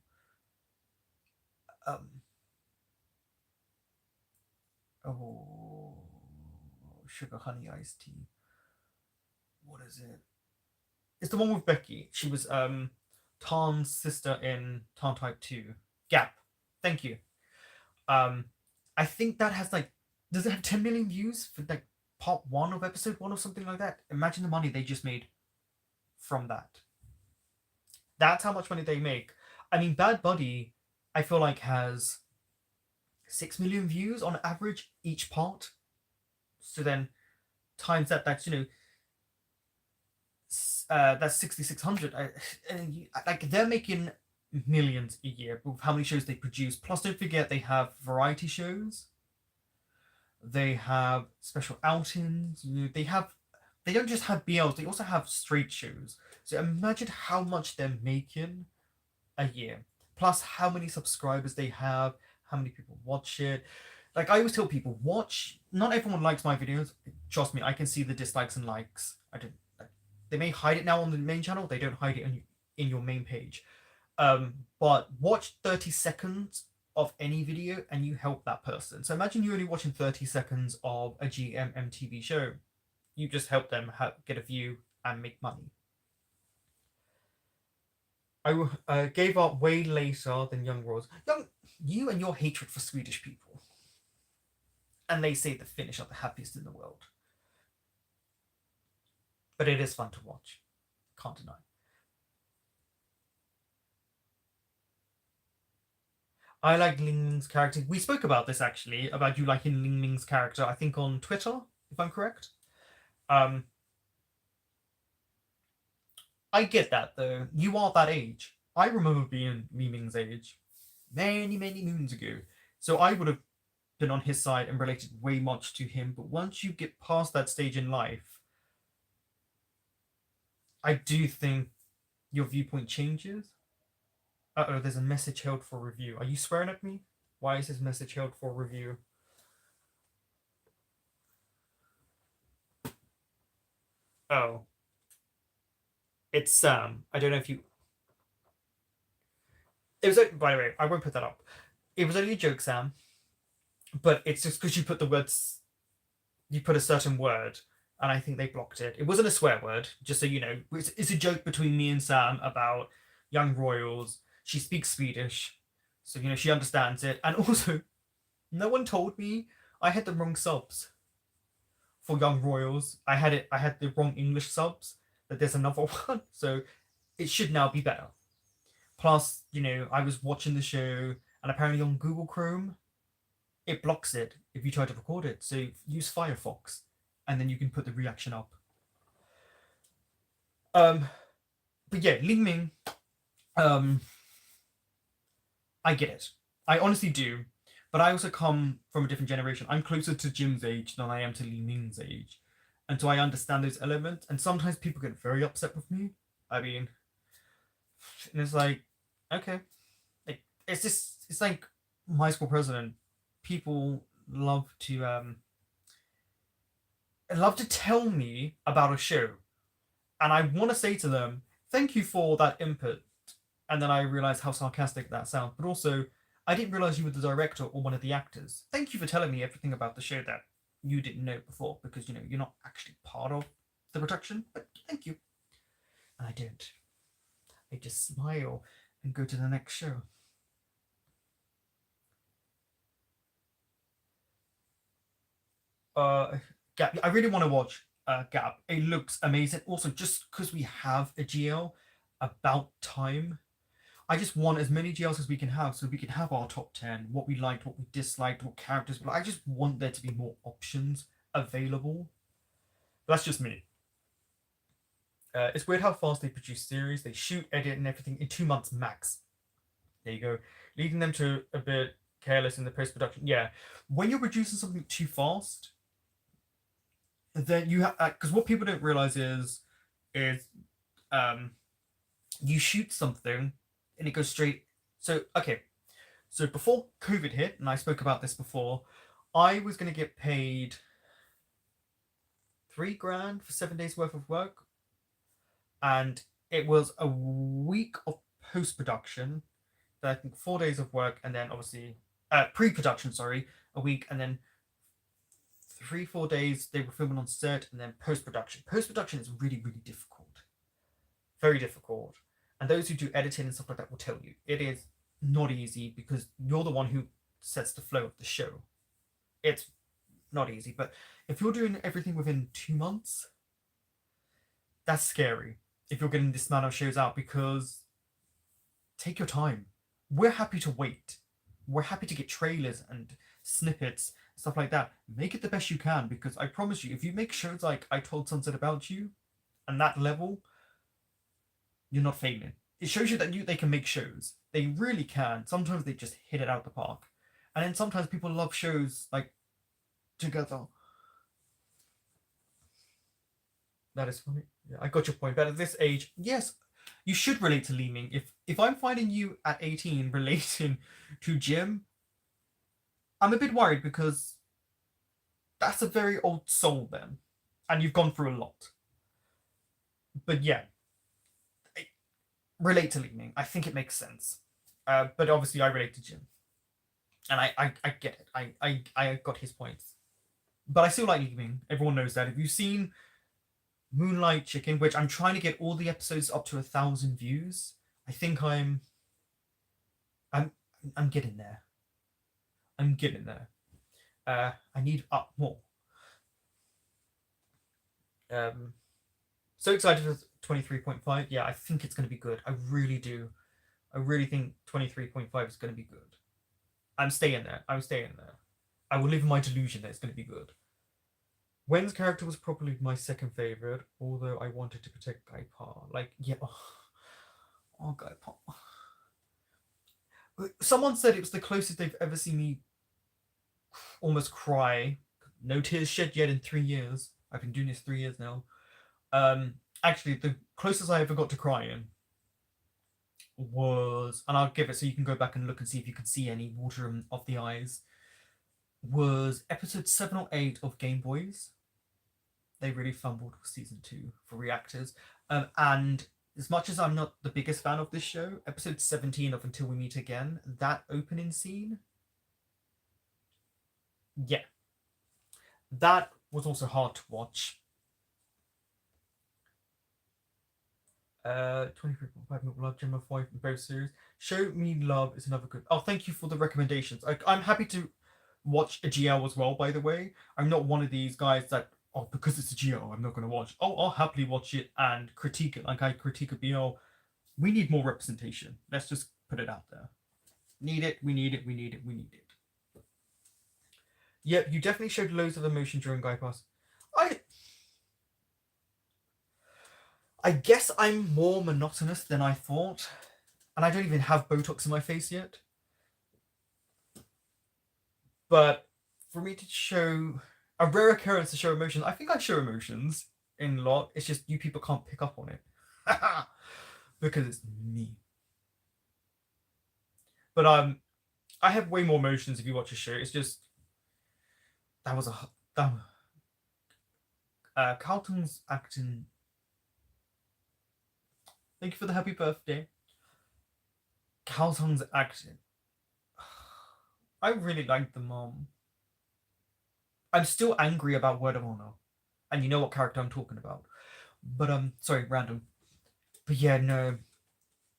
Oh, sugar honey iced tea. What is it? It's the one with Becky. She was Tarn's sister in Tarn Type 2. Gap. Thank you. I think that has like, does it have 10 million views for like part one of episode one or something like that? Imagine the money they just made from that. That's how much money they make. I mean, Bad Buddy, I feel like has 6 million views on average each part. So then times that, that's, that's 6,600. Like they're making millions a year with how many shows they produce. Plus, don't forget they have variety shows. They have special outings. They don't just have BLs. They also have straight shows. So imagine how much they're making a year. Plus, how many subscribers they have. How many people watch it. Like I always tell people, watch. Not everyone likes my videos. Trust me, I can see the dislikes and likes. I don't. They may hide it now on the main channel. They don't hide it in your main page. But watch 30 seconds of any video and you help that person. So imagine you're only watching 30 seconds of a GMM show. You just help them get a view and make money. I gave up way later than Young Royals. You and your hatred for Swedish people. And they say the Finnish are the happiest in the world. But it is fun to watch. Can't deny. I like Ling Ling's character. We spoke about this actually, about you liking Ling Ling's character, I think on Twitter, if I'm correct. I get that though. You are that age. I remember being Ling Ling's age many, many moons ago. So I would have been on his side and related way much to him. But once you get past that stage in life, I do think your viewpoint changes. Uh-oh, there's a message held for review. Are you swearing at me? Why is this message held for review? Oh. It's Sam. I don't know if you... It was... By the way, I won't put that up. It was only a joke, Sam. But it's just because you put the words... You put a certain word, and I think they blocked it. It wasn't a swear word, just so you know. It's a joke between me and Sam about Young Royals. She speaks Swedish, so she understands it. And also, no one told me I had the wrong subs for Young Royals. I had the wrong English subs. That there's another one, so it should now be better. Plus, I was watching the show, and apparently on Google Chrome, it blocks it if you try to record it. So use Firefox, and then you can put the reaction up. But yeah, Ling Ming. I get it. I honestly do. But I also come from a different generation. I'm closer to Jim's age than I am to Li Ming's age. And so I understand those elements. And sometimes people get very upset with me. I mean, and it's like, okay. It's like my school president. People love to tell me about a show. And I want to say to them, thank you for that input. And then I realized how sarcastic that sounds. But also, I didn't realize you were the director or one of the actors. Thank you for telling me everything about the show that you didn't know before, because you're not actually part of the production. But thank you. And I don't. I just smile and go to the next show. Gap. I really want to watch Gap. It looks amazing. Also, just because we have a GL, about time. I just want as many GLs as we can have, so we can have our top 10, what we liked, what we disliked, what characters. I just want there to be more options available. That's just me. It's weird how fast they produce series. They shoot, edit, and everything in 2 months max. There you go, leading them to a bit careless in the post production. Yeah, when you're producing something too fast, then you have because what people don't realize is um you shoot something and it goes straight. So okay, so before COVID hit, and I spoke about this before, I was going to get paid $3,000 for 7 days worth of work, and it was a week of post production. I think 4 days of work, and then obviously pre-production, sorry, a week, and then 3-4 days they were filming on set, and then post-production. Post-production is really, really difficult, very difficult. And those who do editing and stuff like that will tell you it is not easy because you're the one who sets the flow of the show. It's not easy, but if you're doing everything within 2 months, that's scary. If you're getting this amount of shows out, because take your time. We're happy to wait. We're happy to get trailers and snippets, stuff like that. Make it the best you can, because I promise you, if you make shows like I Told Sunset About You and that level, you're not failing. It shows you that they can make shows. They really can. Sometimes they just hit it out the park. And then sometimes people love shows like Together. That is funny. Yeah, I got your point. But at this age, yes, you should relate to Li Ming. If I'm finding you at 18 relating to Jim, I'm a bit worried, because that's a very old soul then, and you've gone through a lot. But yeah, relate to Li Ming. I think it makes sense. But obviously, I relate to Jim, and I get it. I got his points. But I still like Li Ming. Everyone knows that. If you've seen Moonlight Chicken, which I'm trying to get all the episodes up to 1,000 views, I think I'm getting there. I'm getting there. I need up more. So excited for 23.5. Yeah, I think it's going to be good. I really do. I really think 23.5 is going to be good. I'm staying there. I'm staying there. I will live in my delusion that it's going to be good. Wen's character was probably my second favorite, although I wanted to protect Guy Parr. Like, yeah. Oh, Guy Parr. Someone said it was the closest they've ever seen me almost cry. No tears shed yet in 3 years. I've been doing this 3 years now. Actually, the closest I ever got to crying was, and I'll give it so you can go back and look and see if you can see any water off the eyes, was episode 7 or 8 of Game Boys. They really fumbled with season 2 for reactors. And as much as I'm not the biggest fan of this show, episode 17 of Until We Meet Again, that opening scene, yeah, that was also hard to watch. 23.5 Milk Love, Gem of Wife, and both series. Show Me Love is another good. Oh, thank you for the recommendations. I'm happy to watch a GL as well, by the way. I'm not one of these guys that, oh, because it's a GL, I'm not going to watch. Oh, I'll happily watch it and critique it like I critique a BL. We need more representation. Let's just put it out there. Need it, we need it, we need it, we need it. Yep, you definitely showed loads of emotion during Guy Pass. I guess I'm more monotonous than I thought. And I don't even have Botox in my face yet. But for me to show a rare occurrence to show emotions, I think I show emotions in a lot. It's just you people can't pick up on it. Because it's me. But I have way more emotions if you watch a show. It's just Carlton's acting. Thank you for the happy birthday. Carlton's acting. I really like the mom. I'm still angry about Word of Honor, and you know what character I'm talking about. But sorry, random. But yeah, no,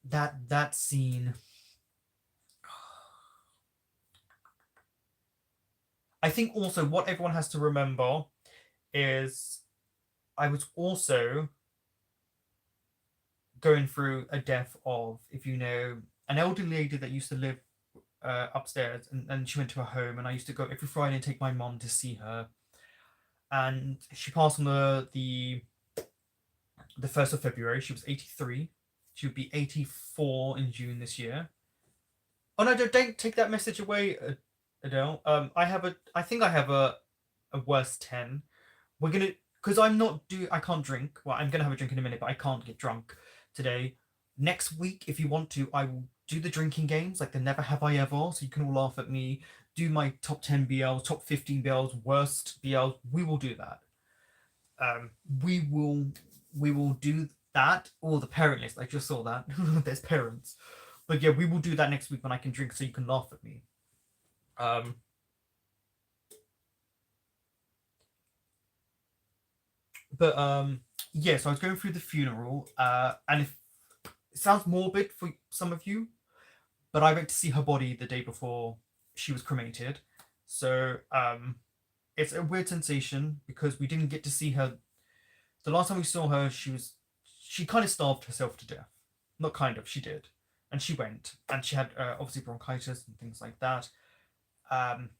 that scene. I think also what everyone has to remember is I was also going through a death of, if you know, an elderly lady that used to live upstairs, and she went to her home, and I used to go every Friday and take my mom to see her. And she passed on the 1st of February. She was 83. She would be 84 in June this year. Oh no, don't take that message away, Adele. I think I have a worse 10. We're gonna, because I can't drink. Well, I'm gonna have a drink in a minute, but I can't get drunk today. Next week, if you want to, I will do the drinking games like the Never Have I Ever, so you can all laugh at me. Do my top 10 BLs, top 15 BLs, worst BLs. We will do that. Um, we will we will do that. Or the parent list. I just saw that. There's parents, but yeah, we will do that next week when I can drink, so you can laugh at me. Um, but yeah, so I was going through the funeral, and if it sounds morbid for some of you, but I went to see her body the day before she was cremated. So it's a weird sensation because we didn't get to see her. The last time we saw her, she kind of starved herself to death. Not kind of, she did, and she went, and she had obviously bronchitis and things like that. Um,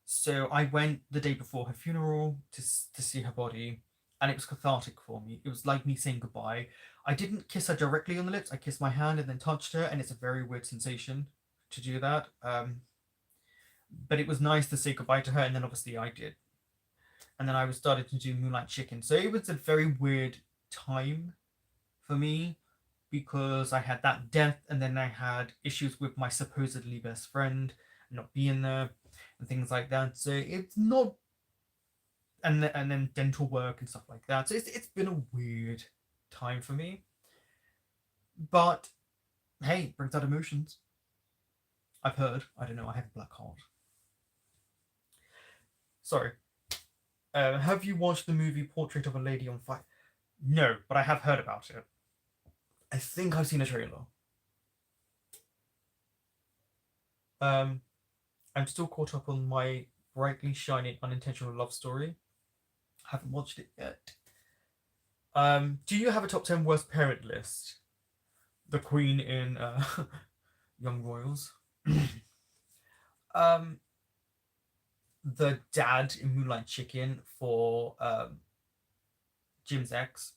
so I went the day before her funeral to see her body, and it was cathartic for me. It was like me saying goodbye. I didn't kiss her directly on the lips. I kissed my hand and then touched her, and it's a very weird sensation to do that. But it was nice to say goodbye to her, and then obviously I did, and then I was started to do Moonlight Chicken. So it was a very weird time for me because I had that death, and then I had issues with my supposedly best friend not being there and things like that. So it's not, and then dental work and stuff like that. So it's been a weird time for me. But hey, it brings out emotions. I've heard. I don't know. I have a black heart. Sorry. Have you watched the movie Portrait of a Lady on Fire? No, but I have heard about it. I think I've seen a trailer. Um, I'm still caught up on my brightly shining unintentional love story. Haven't watched it yet. Do you have a top 10 worst parent list? The Queen in Young Royals. um, the dad in Moonlight Chicken for Jim's ex.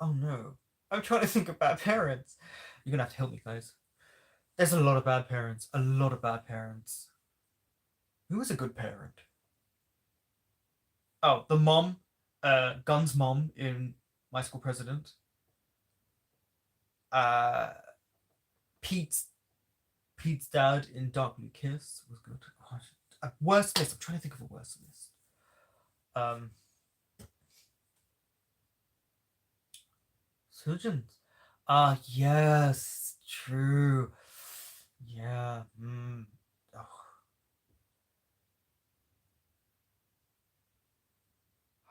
Oh no. I'm trying to think of bad parents. You're gonna have to help me, guys. There's a lot of bad parents. A lot of bad parents. Who was a good parent? Oh, the mom, Gun's mom in My School President. Uh, Pete's Pete's dad in Dark Blue Kiss was good. Oh, a worst list. I'm trying to think of a worst list. Um, Surgeons. Ah, yes, true. Yeah.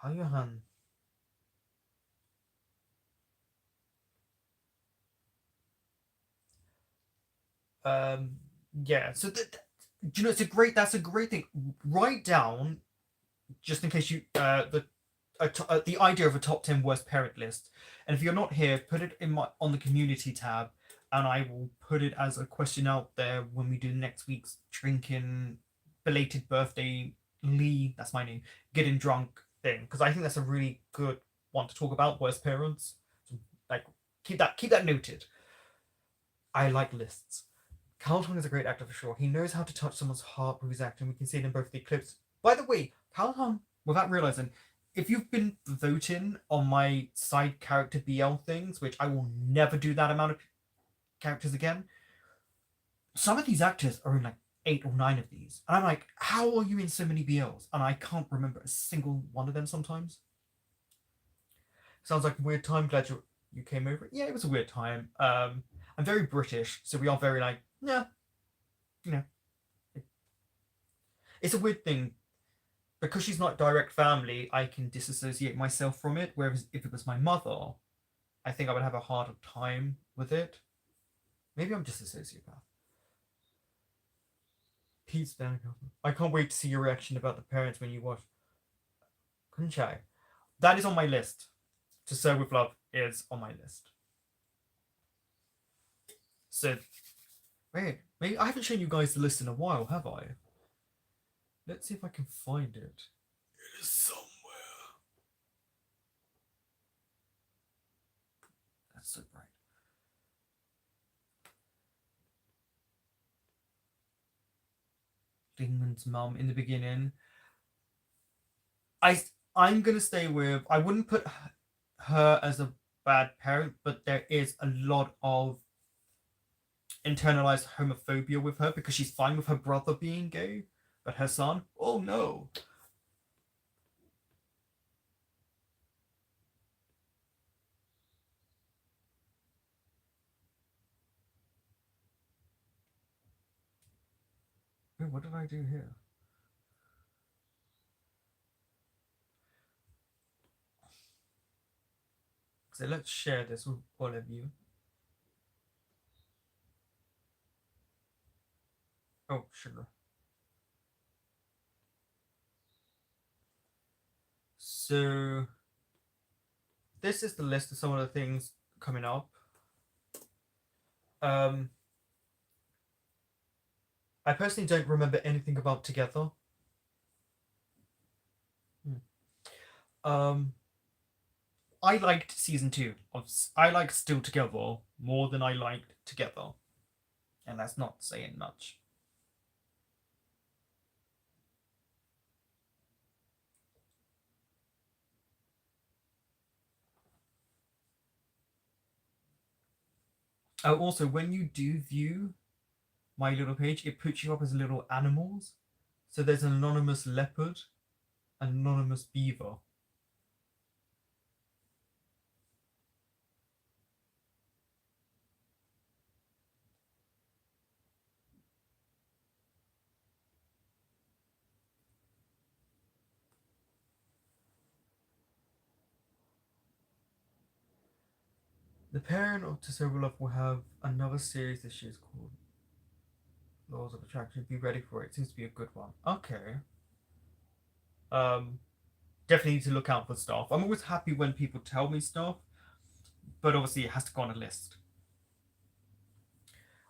Oh, Johan. Um, yeah. So do you know that's a great thing. Write down, just in case you the idea of a top 10 worst parent list, and if you're not here, put it in my on the community tab, and I will put it as a question out there when we do next week's drinking belated birthday Lee, that's my name, getting drunk thing, because I think that's a really good one to talk about, worst parents. So, like, keep that noted. I like lists. Carlton is a great actor for sure. He knows how to touch someone's heart with his acting. We can see it in both the clips. By the way, Carlton, without realizing, if you've been voting on my side character BL things, which I will never do that amount of characters again, some of these actors are in like 8 or 9 of these. And I'm like, how are you in so many BLs? And I can't remember a single one of them sometimes. Sounds like a weird time. Glad you came over. Yeah, it was a weird time. I'm very British, so we are very like, yeah, you know, it's a weird thing because she's not direct family. I can disassociate myself from it. Whereas if it was my mother, I think I would have a harder time with it. Maybe I'm just a sociopath. Pete's Banner. I can't wait to see your reaction about the parents when you watch Kunchai. That is on my list. To Serve with Love is on my list. So, wait, maybe I haven't shown you guys the list in a while, have I? Let's see if I can find it. It is somewhere. That's so bright. Dingman's mum in the beginning. I'm gonna stay with. I wouldn't put her as a bad parent, but there is a lot of internalized homophobia with her because she's fine with her brother being gay, but her son, oh no. Wait, what did I do here? So let's share this with all of you. Oh, sugar. So this is the list of some of the things coming up. I personally don't remember anything about Together. I liked season 2 of. I liked Still Together more than I liked Together, and that's not saying much. Oh, also, when you do view my little page, it puts you up as little animals. So there's an anonymous leopard, an anonymous beaver. The parent of To Serve with Love will have another series this year called Laws of Attraction. Be ready for it. It seems to be a good one. Okay. Definitely need to look out for stuff. I'm always happy when people tell me stuff, but obviously it has to go on a list.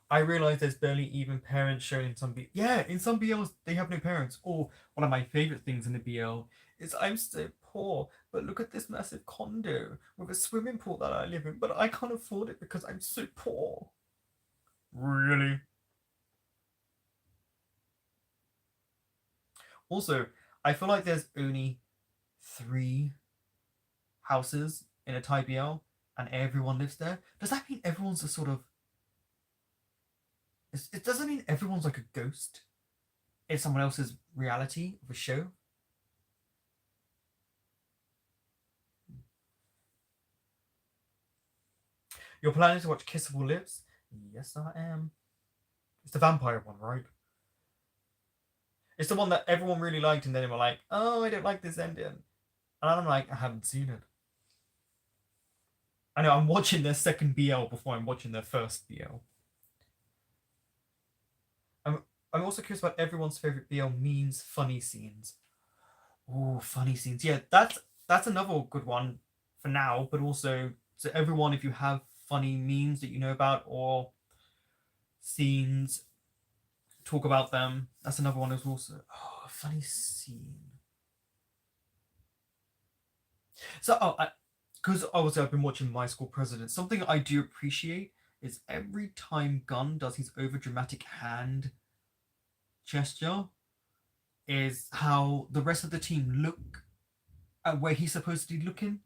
I realize there's barely even parents shown in some yeah, in some BLs they have no parents. Or one of my favorite things in the BL is I'm so poor, but look at this massive condo with a swimming pool that I live in, but I can't afford it because I'm so poor. Really? Also, I feel like there's only 3 houses in a Thai BL and everyone lives there. Does that mean everyone's a sort of it doesn't mean everyone's like a ghost in someone else's reality of a show? You're planning to watch Kissable Lips? Yes, I am. It's the vampire one, right? It's the one that everyone really liked, and then they were like, "Oh, I don't like this ending," and I'm like, "I haven't seen it." I know I'm watching their second BL before I'm watching their first BL. I'm also curious about everyone's favorite BL means funny scenes. Oh, funny scenes. Yeah, that's another good one for now. But also to everyone, if you have funny memes that you know about or scenes, talk about them. That's another one as also a funny scene. So because obviously I've been watching My School President. Something I do appreciate is every time Gunn does his over dramatic hand gesture, is how the rest of the team look at where he's supposed to be looking.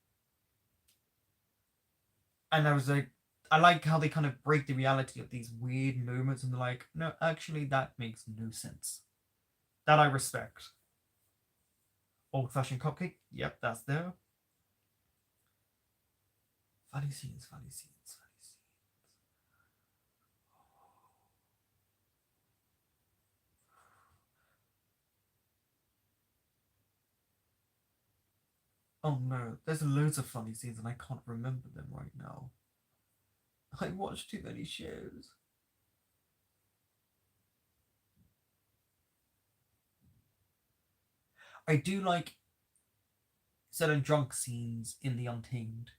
And I was like, I like how they kind of break the reality of these weird moments and they're like, no, actually, that makes no sense. That I respect. Old fashioned cupcake, yep, that's there. Funny scenes, funny scenes, funny scenes. Oh no, there's loads of funny scenes and I can't remember them right now. I watch too many shows. I do like certain drunk scenes in The Untamed.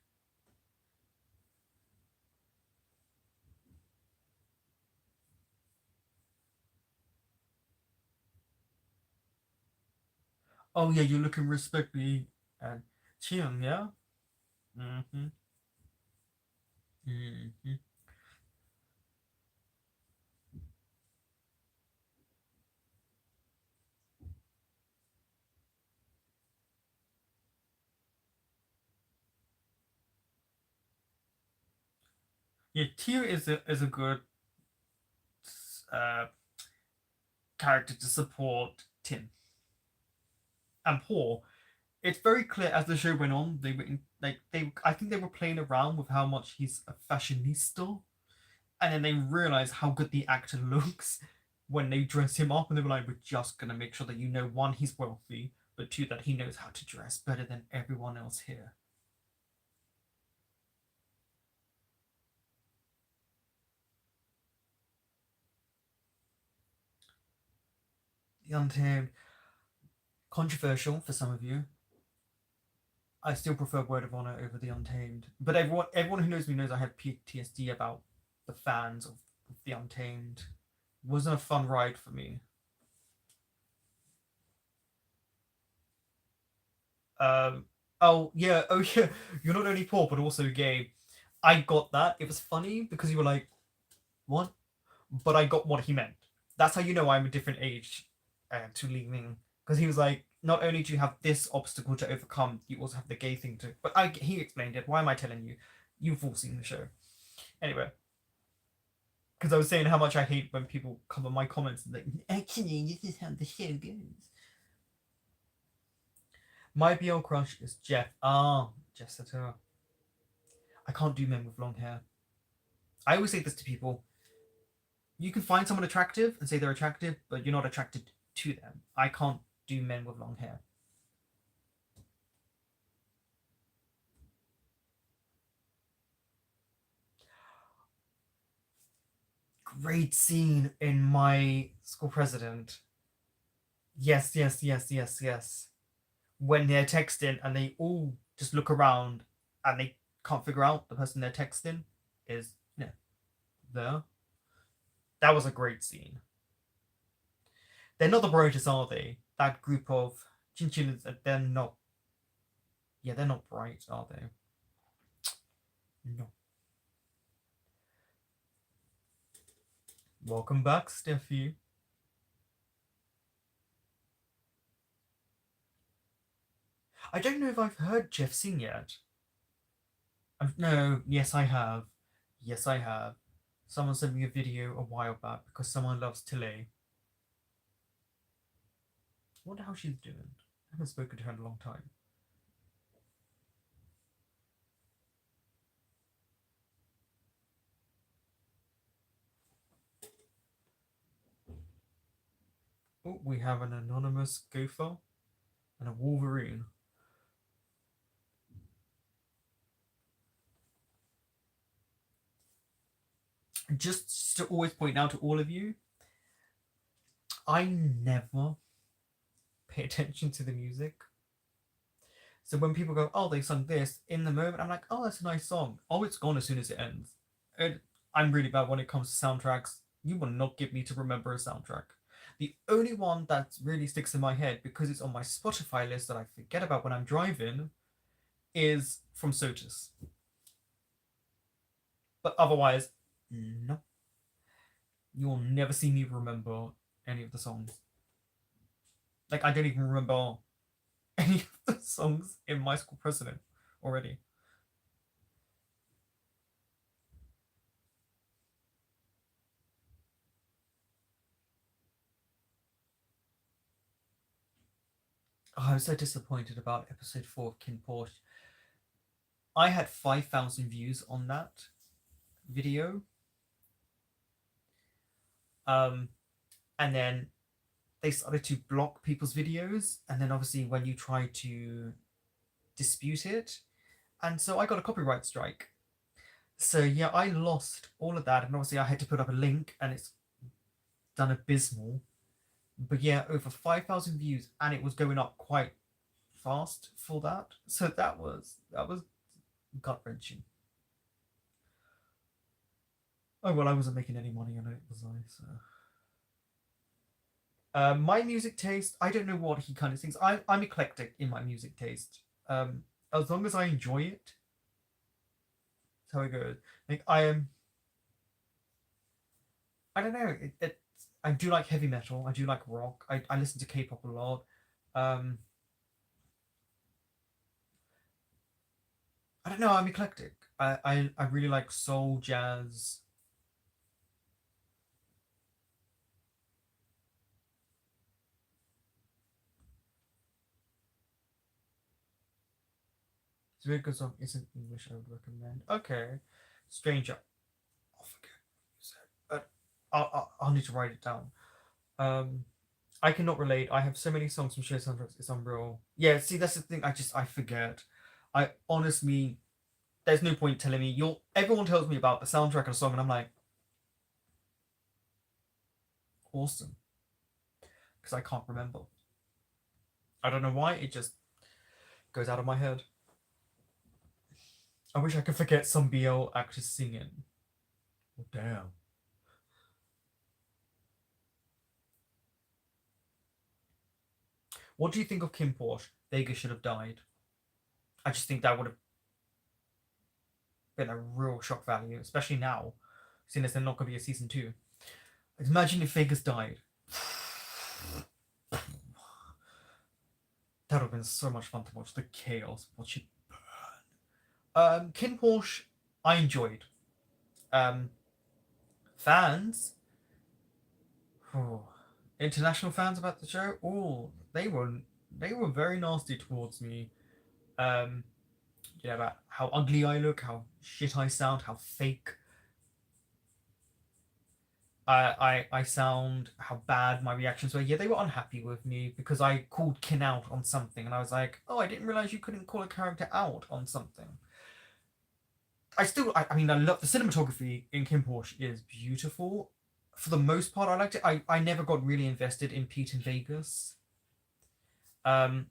Oh yeah, you look and respect me and Chiang, yeah? Mm-hmm. Mm-hmm. Yeah, Tia is a good uh character to support Tim. And Paul, it's very clear as the show went on, they were like they I think they were playing around with how much he's a fashionista, and then they realized how good the actor looks when they dress him up, and they were like, we're just gonna make sure that you know, one, he's wealthy, but two, that he knows how to dress better than everyone else here. The Untamed, controversial for some of you. I still prefer Word of Honor over The Untamed, but everyone who knows me knows I have PTSD about the fans of The Untamed. It wasn't a fun ride for me. Oh yeah, oh yeah. You're not only poor but also gay. I got that. It was funny because you were like, "What?" But I got what he meant. That's how you know I'm a different age to Li Ming, because he was like, "Not only do you have this obstacle to overcome, you also have the gay thing to." But he explained it. Why am I telling you? You've all seen the show anyway. Because I was saying how much I hate when people come on my comments and like, actually, this is how the show goes. My BL crush is Jeff. Ah, Jeff Satur. I can't do men with long hair. I always say this to people. You can find someone attractive and say they're attractive, but you're not attracted to them. I can't do men with long hair. Great scene in My School President. Yes, yes, yes, yes, yes. When they're texting and they all just look around and they can't figure out the person they're texting is, there. That was a great scene. They're not the brightest, are they? That group of chinchillas, they're not. Yeah, they're not bright, are they? No. Welcome back, Steffi. I don't know if I've heard Jeff sing yet. No, yes, I have. Yes, I have. Someone sent me a video a while back because someone loves Tilly. I wonder how she's doing. I haven't spoken to her in a long time. Oh, we have an anonymous gopher and a wolverine. Just to always point out to all of you, I never pay attention to the music. So when people go, "Oh, they sung this," in the moment, I'm like, "Oh, that's a nice song." Oh, it's gone as soon as it ends. And I'm really bad when it comes to soundtracks. You will not get me to remember a soundtrack. The only one that really sticks in my head because it's on my Spotify list that I forget about when I'm driving is from Sotus. But otherwise, no. You'll never see me remember any of the songs. Like I don't even remember any of the songs in My School President already. Oh, I was so disappointed about episode 4 of Kin Porsche. I had 5,000 views on that video. Um, and then they started to block people's videos. And then obviously when you try to dispute it, and so I got a copyright strike. So yeah, I lost all of that, and obviously I had to put up a link, and it's done abysmal. But yeah, over 5,000 views, and it was going up quite fast for that. So that was gut wrenching. Oh well, I wasn't making any money on it, was I? So. My music taste, I don't know what he kind of sings. I'm eclectic in my music taste. As long as I enjoy it, that's how it goes. Like I am, I don't know. I do like heavy metal. I do like rock. I listen to K-pop a lot. Um, I don't know. I'm eclectic. I really like soul, jazz. It's a really good song. Isn't English? I would recommend. Okay, Stranger. I forget what you said. I'll need to write it down. Um, I cannot relate. I have so many songs from show soundtracks. It's unreal. Yeah, see, that's the thing. I forget. I honestly, there's no point telling me. You'll. Everyone tells me about the soundtrack of a song, and I'm like, awesome, because I can't remember. I don't know why. It just goes out of my head. I wish I could forget some BL actors singing. Oh, damn. What do you think of Kim Porsche? Vegas should have died. I just think that would have been a real shock value, especially now, seeing as there's not going to be a season two. Imagine if Vegas died. That would have been so much fun to watch the chaos, watch it burn. Kin Porsche, I enjoyed. Um, fans, oh, international fans about the show, oh, they were very nasty towards me. Um, about how ugly I look, how shit I sound, how fake I sound, how bad my reactions were. Yeah, they were unhappy with me because I called Kin out on something, and I was like, oh, I didn't realize you couldn't call a character out on something. I mean, I love the cinematography in Kim Porsche is beautiful. For the most part, I liked it. I never got really invested in Pete and Vegas. I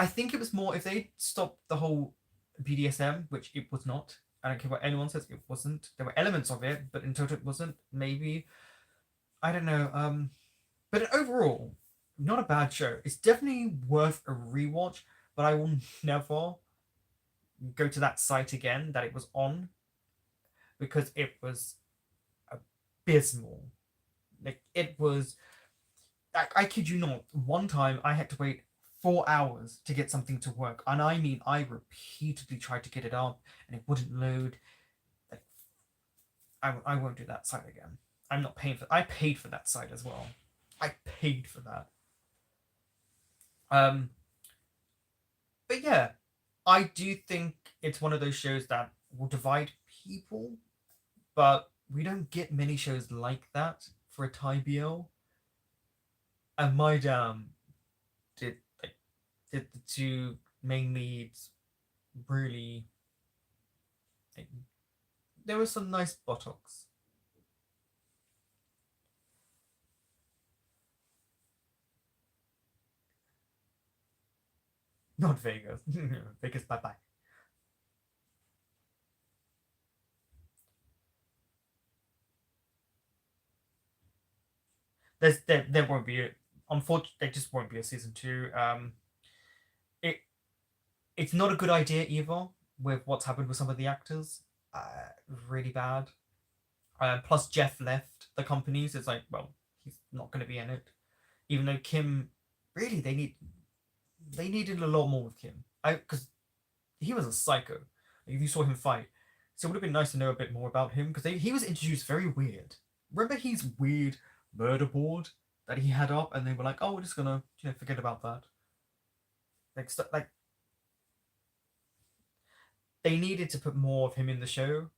think it was more if they stopped the whole BDSM, which it was not. I don't care what anyone says, it wasn't. There were elements of it, but in total, it wasn't. Maybe I don't know. But overall, not a bad show. It's definitely worth a rewatch. But I will never go to that site again that it was on because it was abysmal. Like it was. I kid you not. One time I had to wait 4 hours to get something to work, and I mean I repeatedly tried to get it up, and it wouldn't load. Like I won't do that site again. I'm not paying for. I paid for that site as well. I paid for that. Um, but yeah, I do think it's one of those shows that will divide people, but we don't get many shows like that for a Thai BL. And my damn, did like did the two main leads really? Like, there was some nice buttocks. Not Vegas. Vegas, bye bye. There won't be a, unfortunately there just won't be a season two. It it's not a good idea either with what's happened with some of the actors. Really bad. Plus Jeff left the company, so it's like, well, he's not going to be in it. Even though Kim, really, they needed a lot more with Kim. I because he was a psycho. If you saw him fight, so it would have been nice to know a bit more about him because he was introduced very weird. Remember his weird murder board that he had up, and they were like, "Oh, we're just gonna forget about that." Like they needed to put more of him in the show.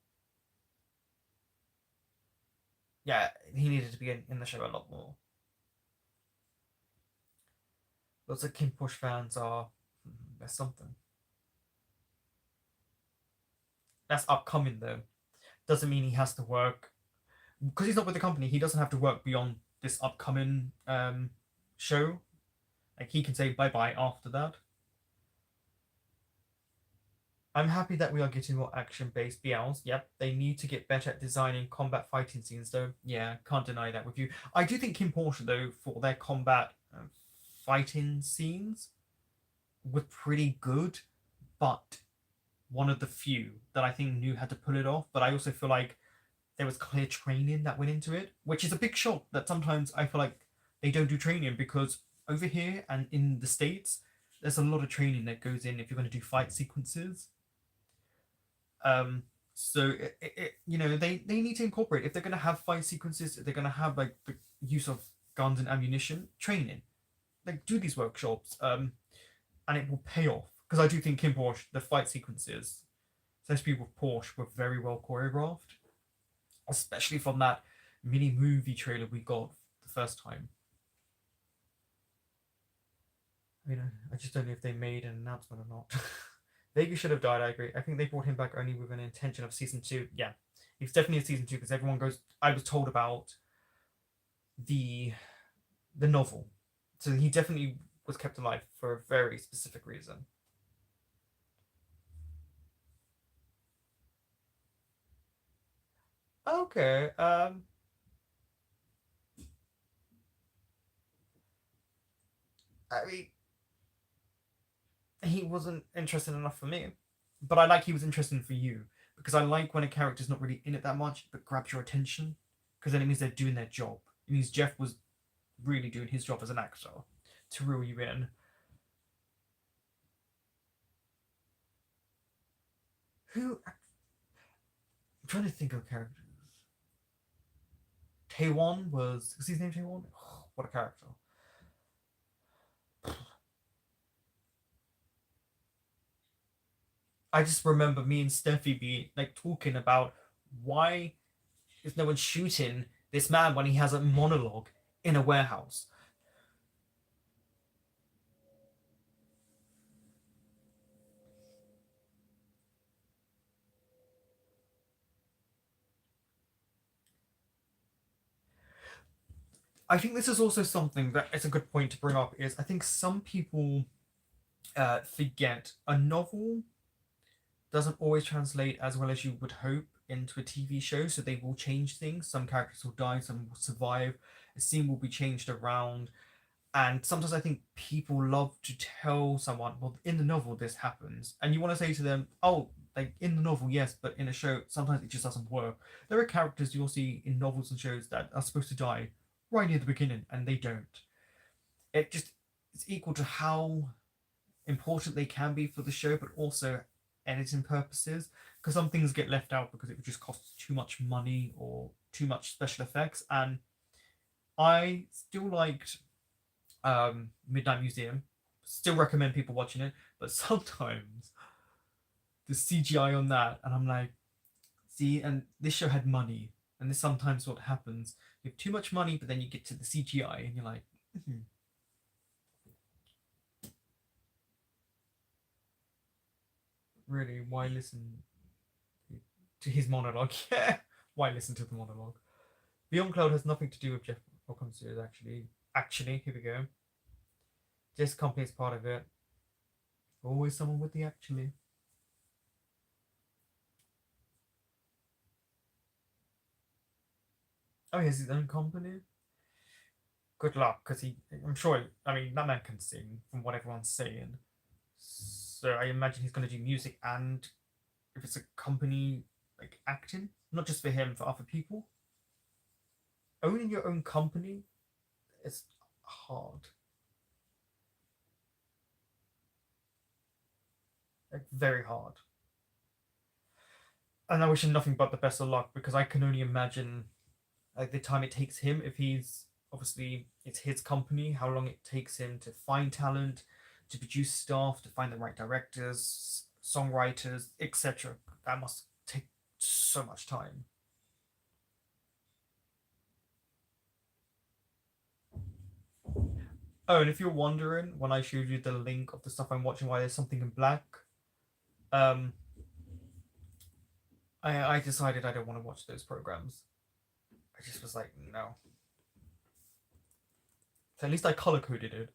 Yeah, he needed to be in the show a lot more. Lots of Kim Push fans are there's something that's upcoming though. Doesn't mean he has to work because he's not with the company. He doesn't have to work beyond this upcoming show. Like he can say bye bye after that. I'm happy that we are getting more action-based BLs. Yep, they need to get better at designing combat fighting scenes, though. Yeah, can't deny that with you. I do think Kim Porsche, though, for their combat fighting scenes, were pretty good, but one of the few that I think knew how to pull it off. But I also feel like there was clear training that went into it, which is a big shock that sometimes I feel like they don't do training because over here and in the States, there's a lot of training that goes in if you're going to do fight sequences. Um, so they need to incorporate if they're going to have fight sequences, if they're going to have like the use of guns and ammunition training, like do these workshops, and it will pay off because I do think Kim Porsche the fight sequences, especially with Porsche, were very well choreographed, especially from that mini movie trailer we got the first time. I just don't know if they made an announcement or not. Vegas should have died. I agree. I think they brought him back only with an intention of season two. Yeah, he's definitely a season two because everyone goes. I was told about the the novel, so he definitely was kept alive for a very specific reason. Okay. I mean, he wasn't interesting enough for me, but I like he was interesting for you because I like when a character's not really in it that much but grabs your attention because then it means they're doing their job. It means Jeff was really doing his job as an actor to reel you in. I'm trying to think of characters. Taewon was his name Taewon? Oh, what a character. I just remember me and Steffi be like talking about why is no one shooting this man when he has a monologue in a warehouse. I think this is also something that it's a good point to bring up is I think some people forget a novel doesn't always translate as well as you would hope into a TV show, so they will change things. Some characters will die, some will survive, a scene will be changed around. And sometimes I think people love to tell someone, well, in the novel, this happens. And you want to say to them, oh, like in the novel, yes, but in a show, sometimes it just doesn't work. There are characters you'll see in novels and shows that are supposed to die right near the beginning, and they don't. It just it's equal to how important they can be for the show, but also editing purposes. Because some things get left out because it would just cost too much money or too much special effects. And I still liked Midnight Museum. Still recommend people watching it, but sometimes the CGI on that, and I'm like, see, and this show had money, and this sometimes what happens. You have too much money, but then you get to the CGI, and you're like, "Mhm, really, why listen to his monologue? Yeah, why listen to the monologue? Beyond Cloud has nothing to do with Jeff Occam's series, actually. Actually, here we go. This company is part of it. Always someone with the actually. Oh, he has his own company. Good luck, because I'm sure. I mean, that man can sing, from what everyone's saying. So I imagine he's going to do music and if it's a company like acting, not just for him, for other people. Owning your own company is hard, like very hard. And I wish him nothing but the best of luck because I can only imagine like the time it takes him if he's obviously it's his company, how long it takes him to find talent, to produce staff, to find the right directors, songwriters, etc. That must take so much time. Oh, and if you're wondering, when I showed you the link of the stuff I'm watching, why there's something in black, um, I decided I don't want to watch those programs. I just was like, no. So at least I color coded it.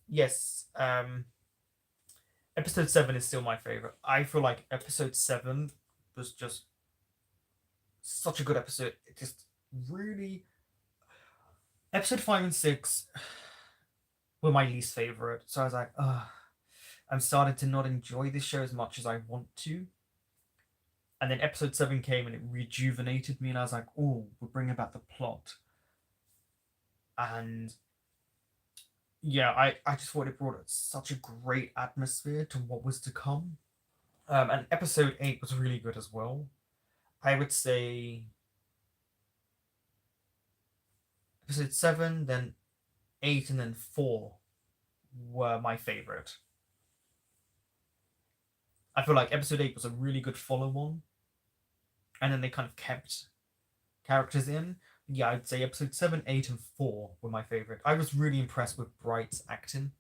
Yes. Episode 7 is still my favorite. I feel like episode 7 was just such a good episode. It just really. Episode 5 and 6 were my least favorite. So I was like, I'm starting to not enjoy this show as much as I want to. And then episode 7 came and it rejuvenated me, and I was like, oh, we're bringing back the plot. And yeah, I just thought it brought such a great atmosphere to what was to come. And episode 8 was really good as well. I would say episode 7, then 8, and then 4 were my favorite. I feel like episode 8 was a really good follow on, and then they kind of kept characters in. Yeah, I'd say episode 7, 8, and 4 were my favorite. I was really impressed with Bright's acting.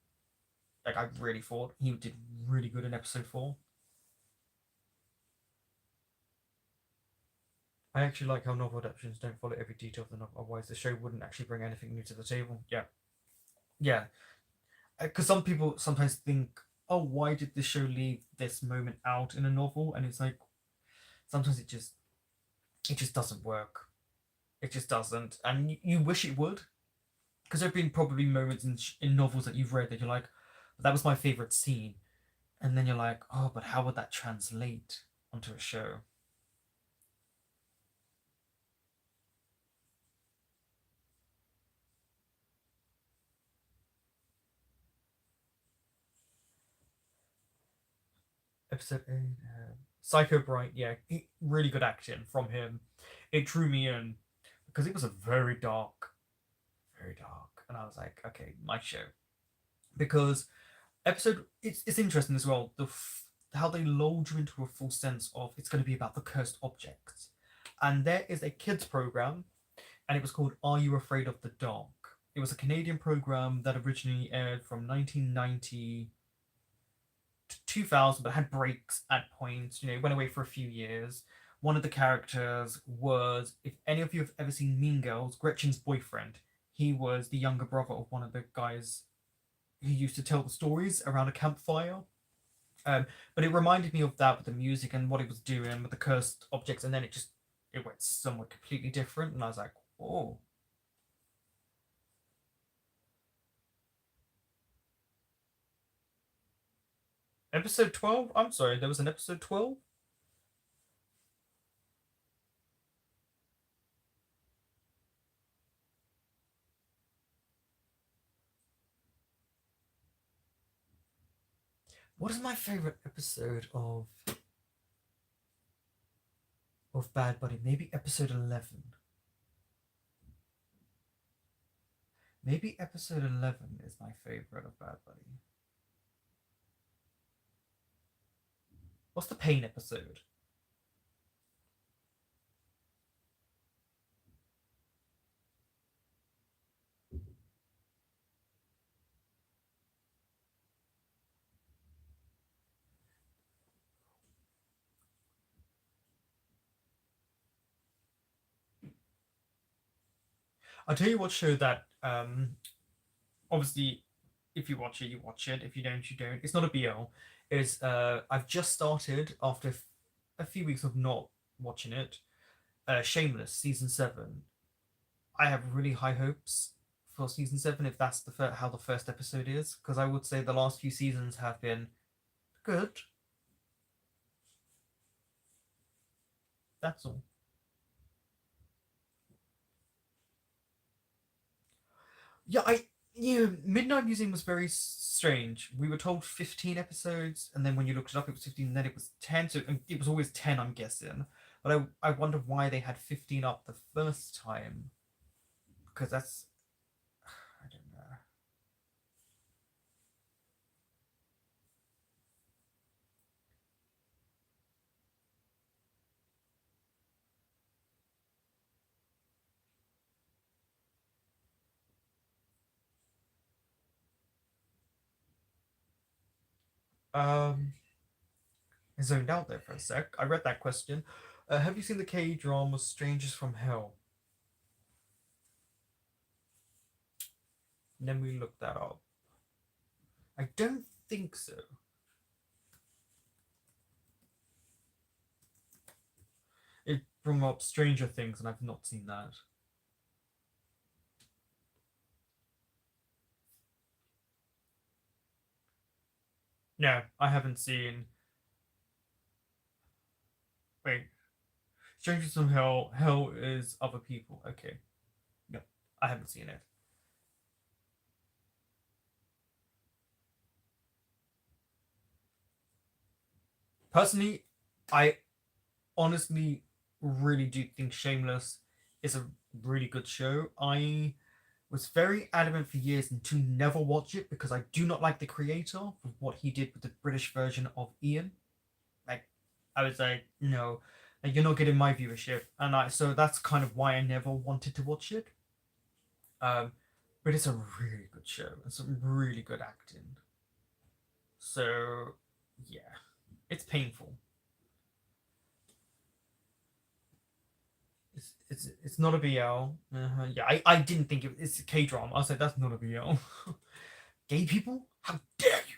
Like, I really thought he did really good in episode 4. I actually like how novel adaptations don't follow every detail of the novel, otherwise, the show wouldn't actually bring anything new to the table. Yeah. Yeah. Because some people sometimes think, oh, why did this show leave this moment out in a novel? And it's like, sometimes it just doesn't work. It just doesn't. And you wish it would. Because there have been probably moments in novels that you've read that you're like, that was my favorite scene. And then you're like, oh, but how would that translate onto a show? Episode 8, Psycho Bright, yeah, really good action from him. It drew me in because it was a very dark. And I was like, okay, my show. Because it's interesting as well, how they lulled you into a full sense of it's going to be about the cursed objects. And there is a kids program, and it was called Are You Afraid of the Dark? It was a Canadian program that originally aired from 1990 to 2000, but had breaks at points. You know, it went away for a few years. One of the characters was, if any of you have ever seen Mean Girls, Gretchen's boyfriend. He was the younger brother of one of the guys who used to tell the stories around a campfire. Um, but it reminded me of that with the music and what it was doing with the cursed objects, and then it went somewhere completely different, and I was like, oh, episode 12. I'm sorry, there was an episode 12. What is my favorite episode of Bad Buddy? Maybe episode 11. Maybe episode 11 is my favorite of Bad Buddy. What's the pain episode? I'll tell you what show that obviously, if you watch it, you watch it. If you don't, you don't. It's not a BL. Is I've just started after a few weeks of not watching it. Shameless season 7. I have really high hopes for season 7 if that's how the first episode is, because I would say the last few seasons have been good. That's all. Yeah, Midnight Museum was very strange. We were told 15 episodes, and then when you looked it up, it was 15. And then it was 10. So it was always 10, I'm guessing. But I wonder why they had 15 up the first time, because that's I don't know. I zoned out there for a sec. I read that question. Have you seen the K drama Strangers from Hell? Let me look that up. I don't think so. It brought up Stranger Things, and I've not seen that. No, I haven't seen. Wait, Strangers from Hell. Hell is other people. Okay. No, I haven't seen it. Personally, I honestly really do think Shameless is a really good show. I was very adamant for years to never watch it because I do not like the creator of what he did with the British version of Ian. Like, I was like, no, like, you're not getting my viewership, and so that's kind of why I never wanted to watch it. Um, but it's a really good show and some really good acting. So yeah, it's painful. It's not a BL. Yeah, I didn't think it's a K drama. I was like, that's not a BL. Gay people? How dare you?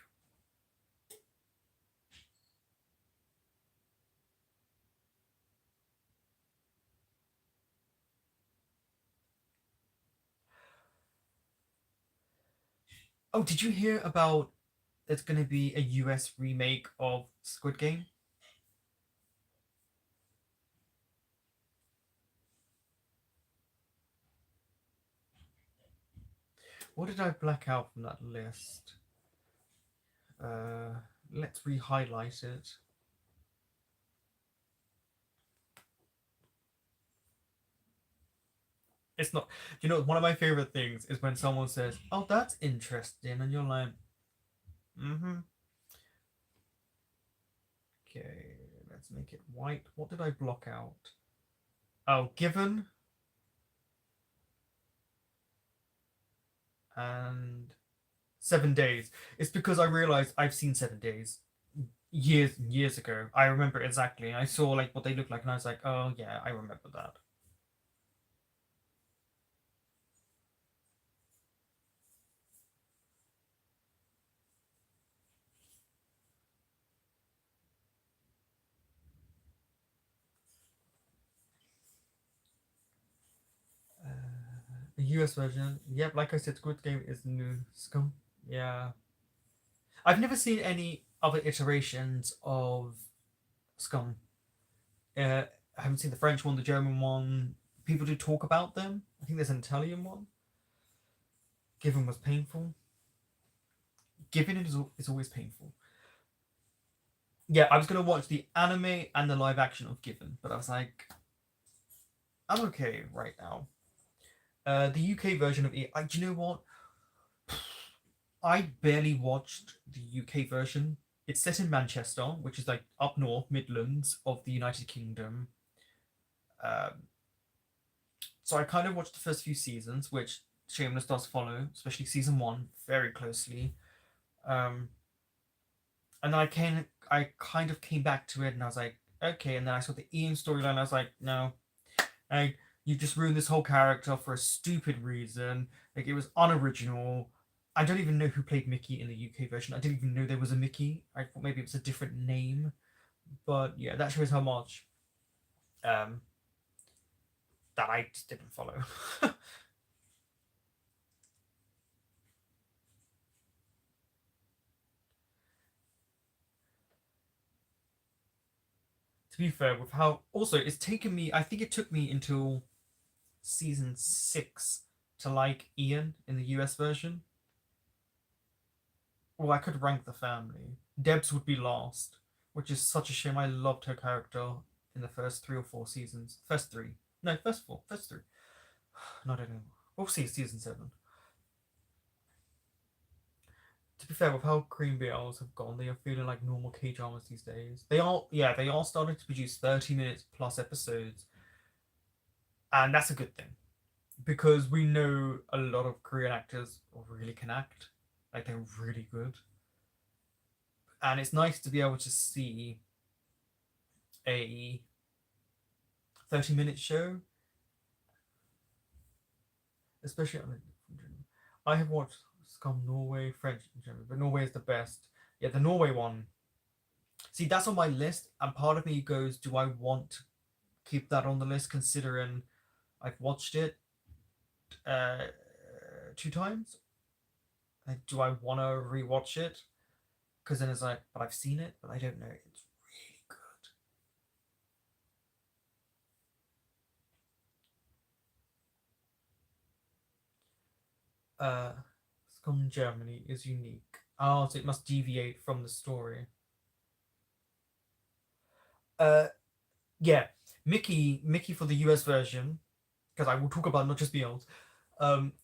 Oh, did you hear about there's gonna be a US remake of Squid Game? What did I black out from that list? Uh, let's re-highlight it. It's not. You know, one of my favorite things is when someone says, "Oh, that's interesting," and you're like, "Mm-hmm." Okay, let's make it white. What did I block out? Oh, Given and 7 Days. It's because I realized I've seen 7 Days years and years ago. I remember exactly. I saw like what they look like, and I was like, "Oh yeah, I remember that." The US version, yep, like I said, Squid Game is new scum. Yeah, I've never seen any other iterations of Scum. Uh, I haven't seen the French one, the German one. People do talk about them. I think there's an Italian one. Given was painful. Given is always painful. Yeah, I was gonna watch the anime and the live action of Given, but I was like, I'm okay right now. The UK version of it, do you know what? I barely watched the UK version. It's set in Manchester, which is like up north, Midlands of the United Kingdom. Um, so I kind of watched the first few seasons, which Shameless does follow, especially season one, very closely. Um, and then I kind of came back to it, and I was like, okay. And then I saw the Ian storyline. I was like, no, like you just ruined this whole character for a stupid reason. Like it was unoriginal. I don't even know who played Mickey in the UK version. I didn't even know there was a Mickey. I thought maybe it was a different name. But yeah, that shows how much um, that I just didn't follow. To be fair, with how also it's taken me, I think it took me until season six to like Ian in the US version. Well, I could rank the family. Debs would be last, which is such a shame. I loved her character in the first 3 or 4 seasons. First three. No, first four. First three. Not anymore. We'll see season seven. To be fair, with how Cream BLs have gone, they are feeling like normal K dramas these days. They are, yeah, they are starting to produce 30 minutes plus episodes, and that's a good thing because we know a lot of Korean actors really can act, like they're really good, and it's nice to be able to see. a 30-minute show, especially I have watched Scum Norway, French in German, but Norway is the best. Yeah, the Norway one. See, that's on my list, and part of me goes, do I want to keep that on the list considering I've watched it uh, 2 times? Like, do I want to rewatch it? Because then it's like, but I've seen it, but I don't know. It's really good. Scum Germany is unique. Oh, so it must deviate from the story. Uh, yeah, Mickey for the US version, because I will talk about not just BLs,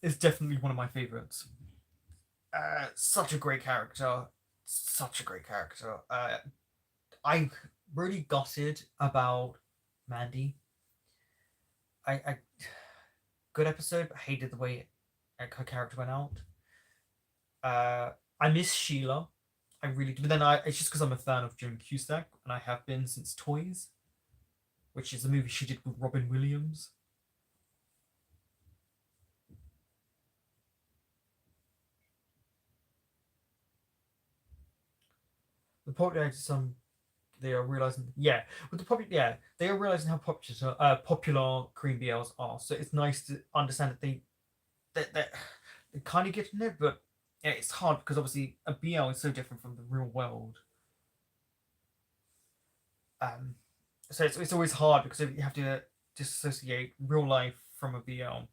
is definitely one of my favorites. Such a great character, such a great character. I really gutted about Mandy. I good episode, but hated the way her character went out. I miss Sheila. I really do. But then it's just because I'm a fan of Joan Cusack, and I have been since Toys, which is a movie she did with Robin Williams. The popular some they are realizing, yeah, with the popular, yeah, they are realizing how popular Korean BLs are. So it's nice to understand that they kind of getting it, but yeah, it's hard because obviously a BL is so different from the real world. Um, so it's always hard because you have to disassociate real life from a BL.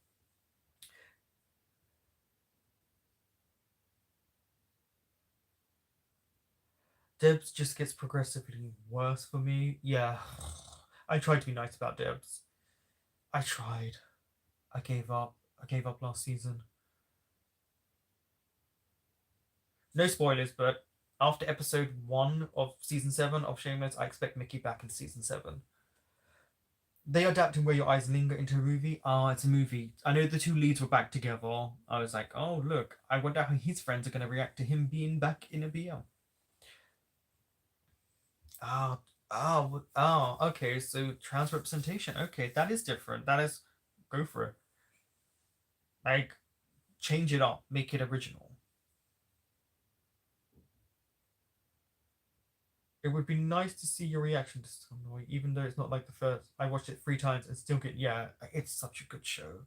Debs just gets progressively worse for me. Yeah, I tried to be nice about Debs. I tried. I gave up. I gave up last season. No spoilers, but after episode 1 of season 7 of Shameless, I expect Mickey back in season 7. They adapting Where Your Eyes Linger into a movie. Ah, it's a movie. I know the two leads were back together. I was like, oh look, I wonder how his friends are gonna react to him being back in a BL. Ah, okay. So trans representation. Okay, that is different. That is, go for it. Like, change it up, make it original. It would be nice to see your reaction to Slumdog, even though it's not like the first. I watched it 3 times and still get, yeah. It's such a good show.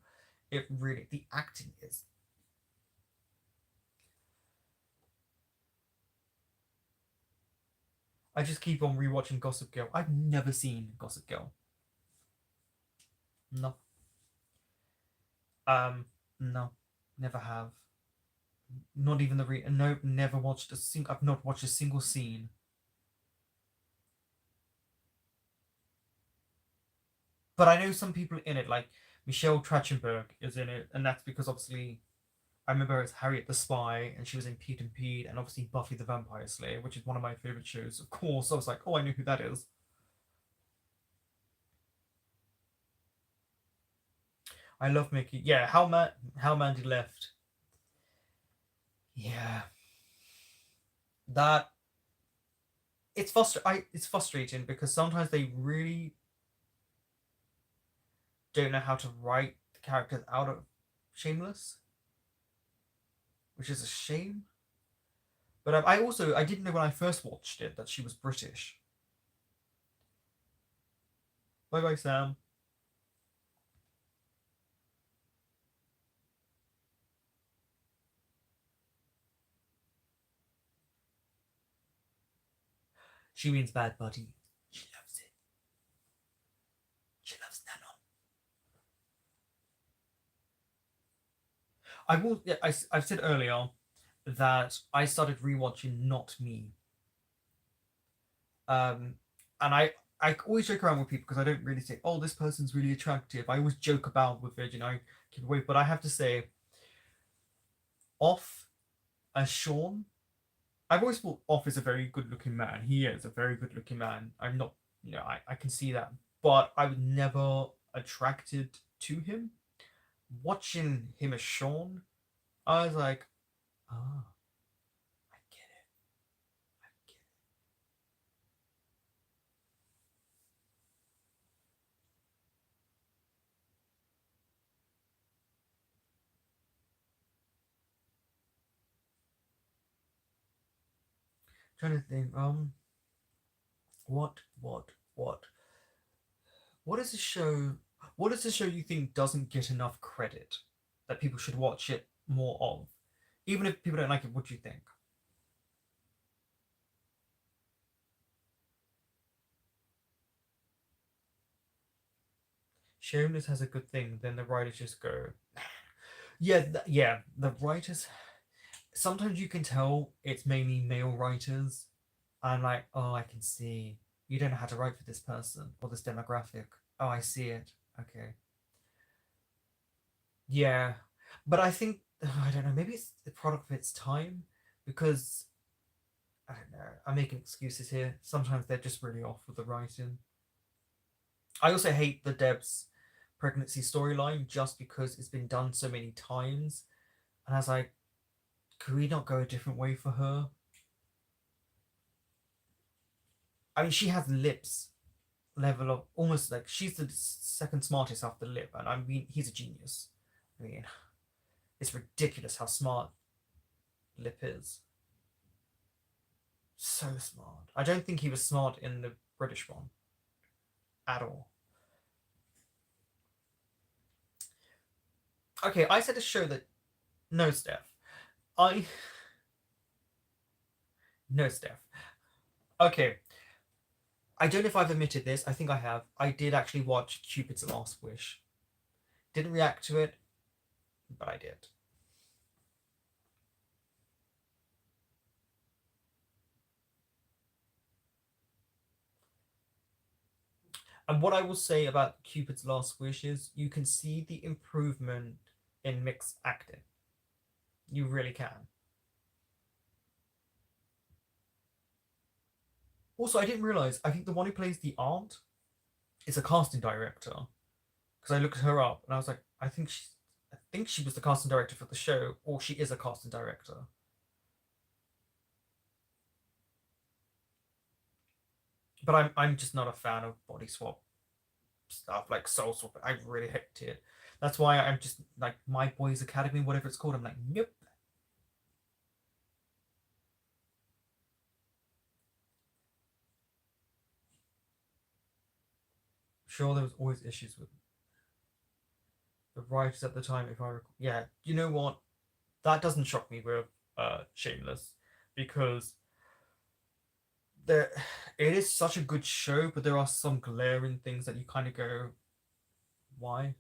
It really, the acting is. I just keep on rewatching Gossip Girl. I've never seen Gossip Girl. No. Um. No. Never have. Not even the no. Never watched a single. I've not watched a single scene. But I know some people in it, like Michelle Trachtenberg is in it, and that's because obviously I remember it's Harriet the Spy, and she was in Pete and Pete, and obviously Buffy the Vampire Slayer, which is one of my favorite shows. Of course, I was like, oh, I know who that is. I love Mickey. Yeah, how Mandy left. Yeah, that it's frustrating because sometimes they really don't know how to write the characters out of Shameless, which is a shame. But I didn't know when I first watched it that she was British. Bye bye, Sam. She means bad buddy. She loves it. She loves Nanon. I will. Yeah, I've said earlier that I started rewatching Not Me. Um, and I always joke around with people because I don't really say, oh, this person's really attractive. I always joke about with it, keep away. But I have to say, Off as Sean, I've always thought Off is a very good looking man. He is a very good looking man. I'm not, I can see that. But I was never attracted to him. Watching him as Sean, I was like, ah, I get it. I get Trying to think. What, what, what? What is a show? What is a show you think doesn't get enough credit that people should watch it more of? Even if people don't like it, what do you think? Shameless has a good thing, then the writers just go, yeah, yeah. The writers sometimes you can tell it's mainly male writers. I'm like, oh, I can see you don't know how to write for this person or this demographic. Oh, I see it. Okay, yeah, but I think I don't know. Maybe it's the product of its time because I don't know. I'm making excuses here. Sometimes they're just really off with the writing. I also hate the Deb's pregnancy storyline just because it's been done so many times. And I was like, could we not go a different way for her? I mean, she has lips level of almost like she's the second smartest after Lip, and I mean, he's a genius. I mean, it's ridiculous how smart Lip is. So smart. I don't think he was smart in the British one at all. Okay, I said a show that no Steph. I no Steph. Okay, I don't know if I've admitted this. I think I have. I did actually watch Cupid's Last Wish. Didn't react to it, but I did. And what I will say about Cupid's Last Wish is you can see the improvement in mixed acting. You really can. Also, I didn't realize, I think the one who plays the aunt is a casting director. Because I looked her up and I was like, I think she was the casting director for the show, or she is a casting director. But I'm just not a fan of body swap stuff like soul swap. I really hate it. That's why I'm just like My Boys Academy, whatever it's called. I'm like, nope. Sure, there was always issues with the writers at the time. If I recall, yeah, you know what? That doesn't shock me with Shameless because there it is such a good show, but there are some glaring things that you kind of go, why?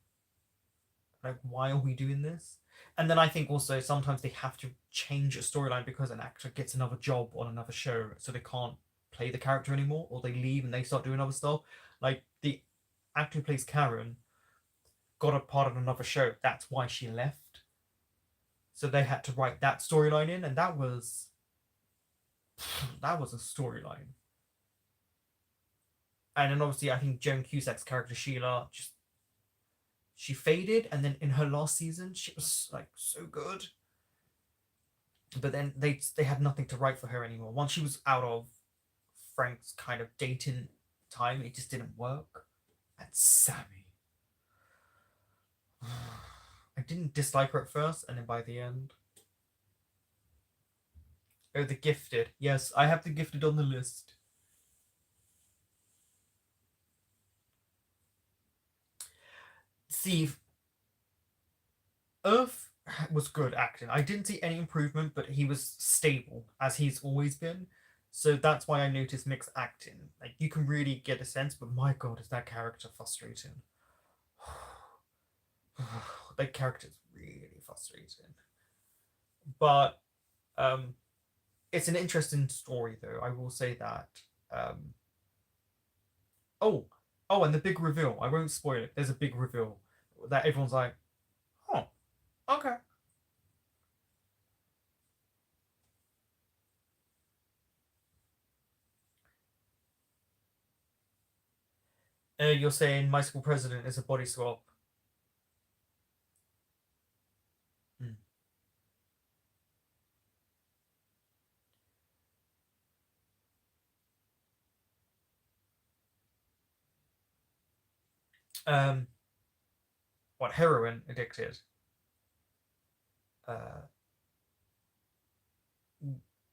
Like, why are we doing this? And then I think also sometimes they have to change a storyline because an actor gets another job on another show, so they can't play the character anymore, or they leave and they start doing other stuff. Like the actor who plays Karen got a part on another show. That's why she left. So they had to write that storyline in, and that was a storyline. And then obviously I think Joan Cusack's character Sheila just she faded, and then in her last season she was like so good, but then they had nothing to write for her anymore. Once she was out of Frank's kind of dating time, it just didn't work. And Sammy, I didn't dislike her at first, and then by the end, oh, The Gifted. Yes, I have The Gifted on the list. See, Earth was good acting. I didn't see any improvement, but he was stable as he's always been. So that's why I noticed mixed acting. Like you can really get a sense, but my god, is that character frustrating? That character is really frustrating. But um, it's an interesting story, though. I will say that. Um, oh, oh, and the big reveal. I won't spoil it. There's a big reveal that everyone's like, oh, okay. You're saying My School President is a body swap. Hmm. Um, what heroin addicted? Uh,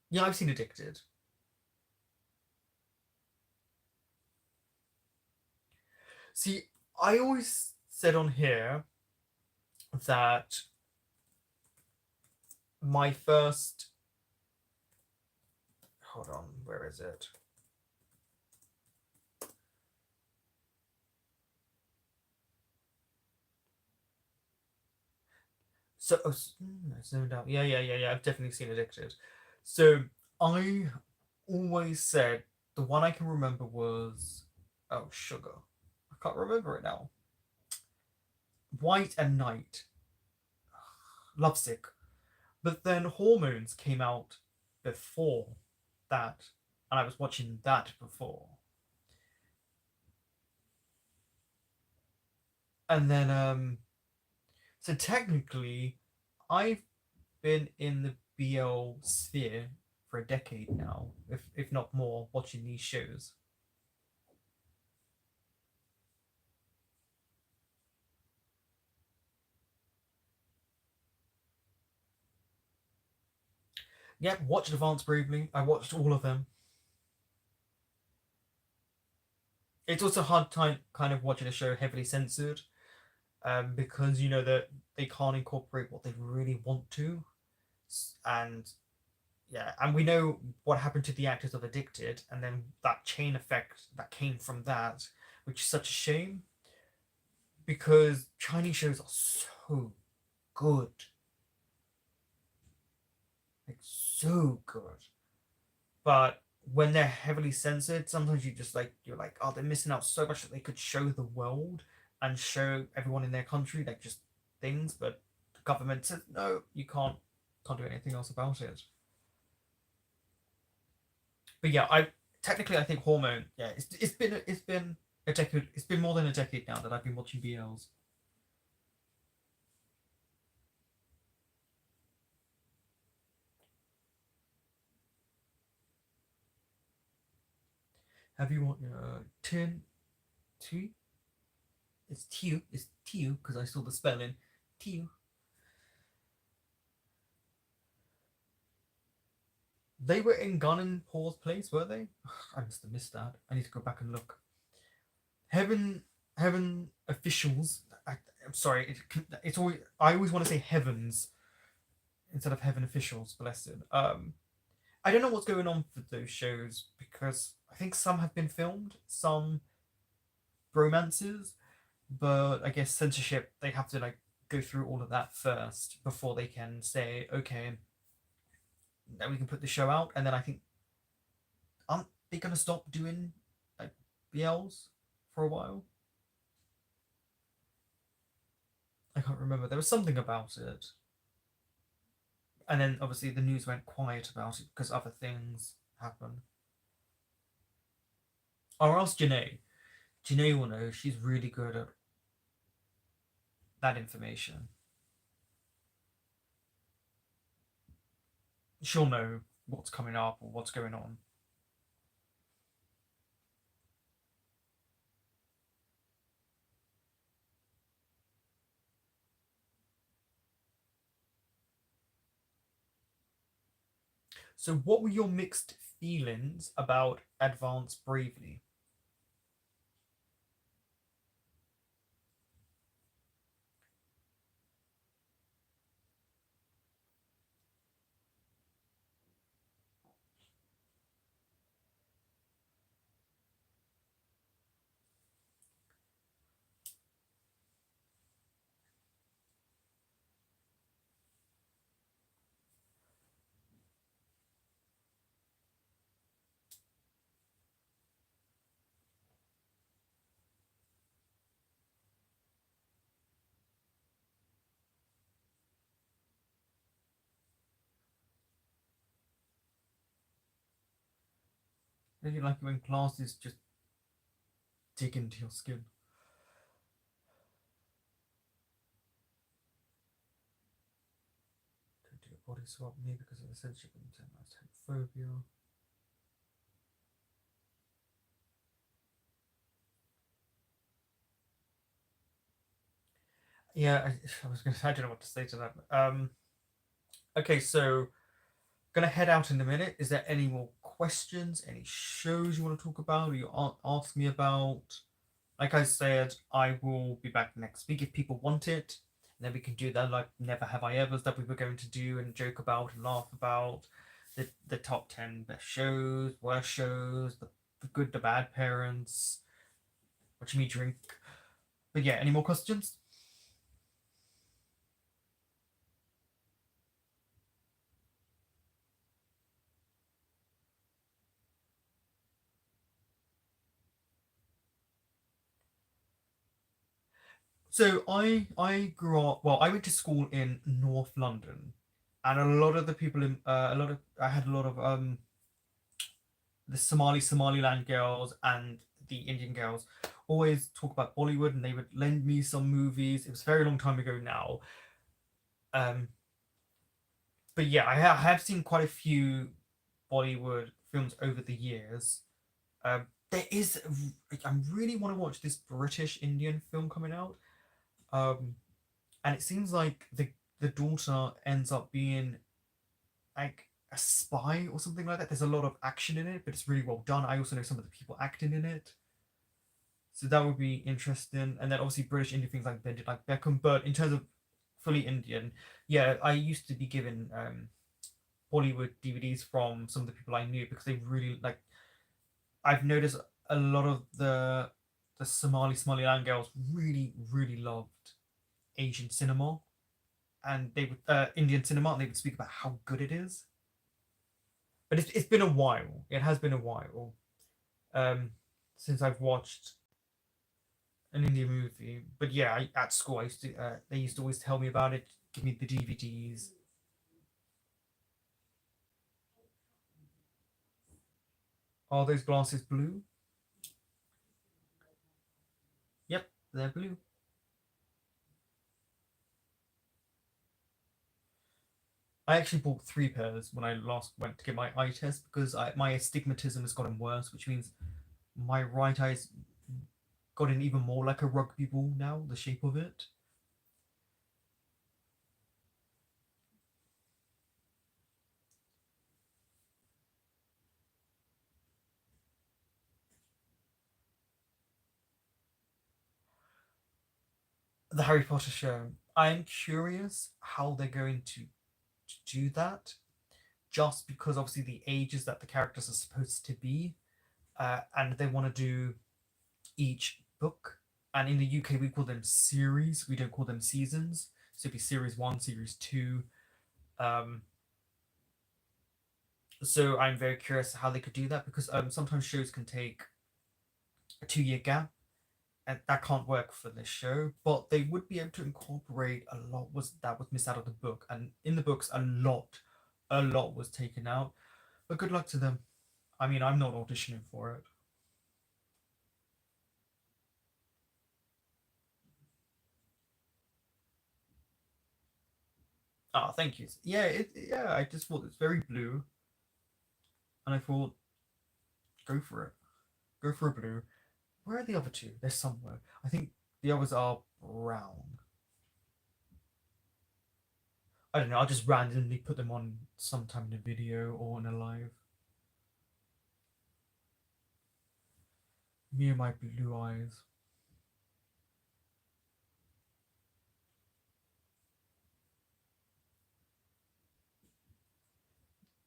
yeah, I've seen Addicted. See, I always said on here that my first. Hold on, where is it? So, no doubt. Yeah. I've definitely seen Addicted. So, I always said the one I can remember was. Oh, Sugar. I can't remember it now. White and Night. Lovesick. But then Hormones came out before that, and I was watching that before. And then, so technically, I've been in the BL sphere for a decade now, if not more, watching these shows. Yep, watched Advance Bravely. I watched all of them. It's also a hard time kind of watching a show heavily censored, because you know that they can't incorporate what they really want to, and yeah, and we know what happened to the actors of Addicted, and then that chain effect that came from that, which is such a shame because Chinese shows are so good, like so good. But when they're heavily censored, sometimes you're like, oh, they're missing out so much that they could show the world and show everyone in their country like just things, but the government said no, you can't do anything else about it. But yeah, I think Hormone. Yeah, it's been a decade. It's been more than a decade now that I've been watching BLs. Have you watched Tin Two? It's Tiu. It's Tiu because I saw the spelling. Tiu. They were in Gun and Paul's place, were they? I must have missed that. I need to go back and look. Heaven officials. I'm sorry. It's always. I always want to say heavens instead of heaven officials. Blessed. I don't know what's going on for those shows because I think some have been filmed, some romances, but I guess censorship they have to like go through all of that first before they can say okay, then we can put the show out, and then I think aren't they gonna stop doing like BLs for a while? I can't remember. There was something about it, and then obviously the news went quiet about it because other things happened. Or else Janae. Janae will know. She's really good at that information. She'll know what's coming up or what's going on. So, what were your mixed feelings about Advance Bravely? Did you like it when classes just dig into your skin? Don't do a body swap me because of the censorship and phobia. Yeah, I was gonna. I don't know what to say to that. Okay, so gonna head out in a minute. Is there any more questions? Any shows you want to talk about? Or you ask me about? like I said, I will be back next week if people want it. And then we can do that like Never Have I Ever's that we were going to do and joke about and laugh about. The top 10 best shows, worst shows, the good, the bad parents, watching me drink. But yeah, any more questions? So I grew up. Well, I went to school in North London, and a lot of the people in a lot of I had a lot of the Somaliland girls and the Indian girls always talk about Bollywood, and they would lend me some movies. It was a very long time ago now. Um, but yeah, I have seen quite a few Bollywood films over the years. There is, I really want to watch this British Indian film coming out. Um, and it seems like the daughter ends up being like a spy or something like that. There's a lot of action in it, but it's really well done. I also know some of the people acting in it, so that would be interesting. And then obviously British Indian things like they did like Beckham, but in terms of fully Indian, yeah, I used to be given Bollywood DVDs from some of the people I knew because they really like. I've noticed a lot of the Somaliland girls really loved Asian cinema and they would Indian cinema, and they would speak about how good it is. But it's been a while. It has been a while um, since I've watched an Indian movie. But yeah, at school I used to they used to always tell me about it, give me the DVDs. Are those glasses blue? Yep, they're blue. I actually bought three pairs when I last went to get my eye test because my astigmatism has gotten worse, which means my right eye's gotten even more like a rugby ball now, the shape of it. The Harry Potter show. I'm curious how they're going to do that, just because obviously the ages that the characters are supposed to be, and they want to do each book. And in the UK, we call them series. We don't call them seasons. So it'd be series one, series two. Um, so I'm very curious how they could do that because sometimes shows can take a 2 year gap, and that can't work for this show. But they would be able to incorporate a lot was that was missed out of the book, and in the books, a lot was taken out. But good luck to them. I mean, I'm not auditioning for it. Ah, thank you. Yeah, yeah. I just thought it's very blue, and I thought go for it. Go for a blue. Where are the other two? They're somewhere. I think the others are brown. I don't know. I'll just randomly put them on sometime in a video or in a live. Me and my blue eyes.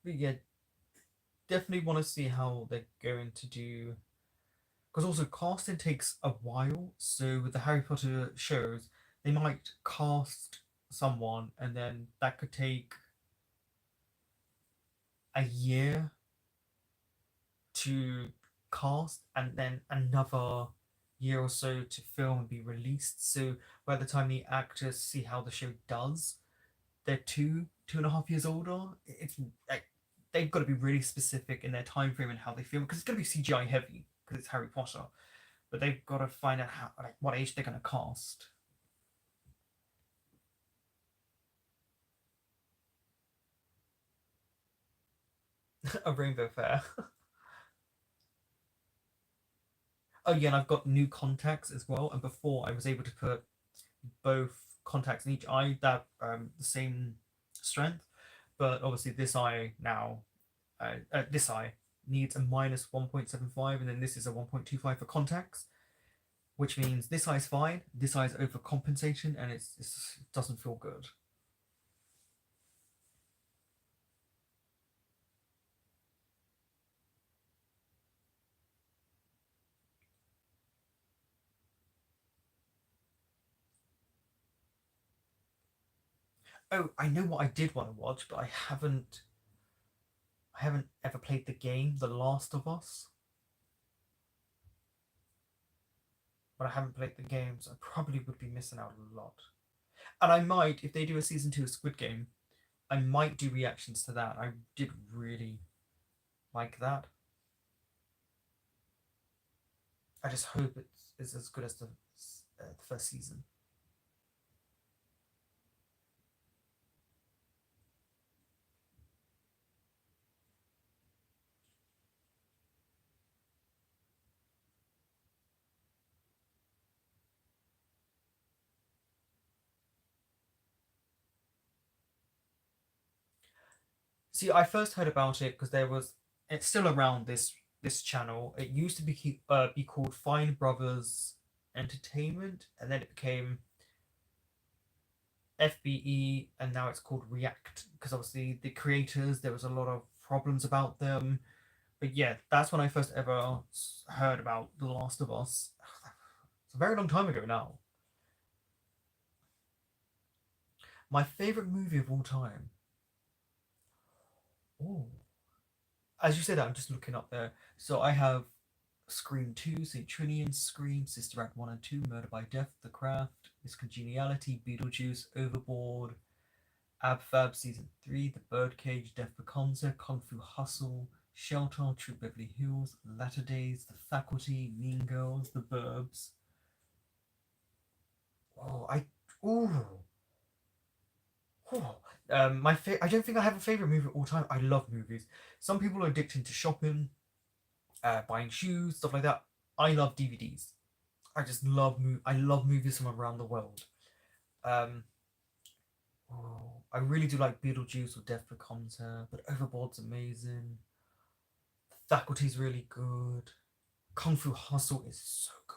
But yeah, definitely want to see how they're going to do. Because also casting takes a while. So with the Harry Potter shows, they might cast someone, and then that could take a year to cast, and then another year or so to film and be released. So by the time the actors see how the show does, they're 2.5 years older. It's like they've got to be really specific in their time frame and how they film because it's going to be CGI heavy because it's Harry Potter. But they've got to find out how like what age they're going to cast. A Rainbow Fair. Oh yeah, and I've got new contacts as well. And before I was able to put both contacts in each eye that the same strength, but obviously this eye now, this eye needs a minus 1.75, and then this is a 1.25 for contacts. which means this eye's fine, this eye's overcompensating, and it doesn't feel good. Oh, I know what I did want to watch, but I haven't. I haven't ever played the game, The Last of Us. But I haven't played the game, so I probably would be missing out a lot. And I might, if they do a season 2 of Squid Game, I might do reactions to that. I did really like that. I just hope it's as good as the first season. See, I first heard about it because there was. It's still around this channel. It used to be called Fine Brothers Entertainment, and then it became FBE, and now it's called React because obviously the creators there was a lot of problems about them. But yeah, that's when I first ever heard about The Last of Us. It's a very long time ago now. My favorite movie of all time. Oh, as you said that, I'm just looking up there. So I have Scream 2, St. Trinian, Scream, Sister Act 1 and 2, Murder by Death, The Craft, Miss Congeniality, Beetlejuice, Overboard, Ab Fab Season 3, The Birdcage, Death Becomes Her, Kung Fu Hustle, Shelter, True Beverly Hills, Latter Days, The Faculty, Mean Girls, The Burbs. Oh, ooh, oh. I don't think I have a favorite movie of all time. I love movies. Some people are addicted to shopping, buying shoes, stuff like that. I love DVDs. I love movies from around the world. Um, oh, I really do like Beetlejuice or Death Becomes Her, but Overboard's amazing. Faculty's really good. Kung Fu Hustle is so good.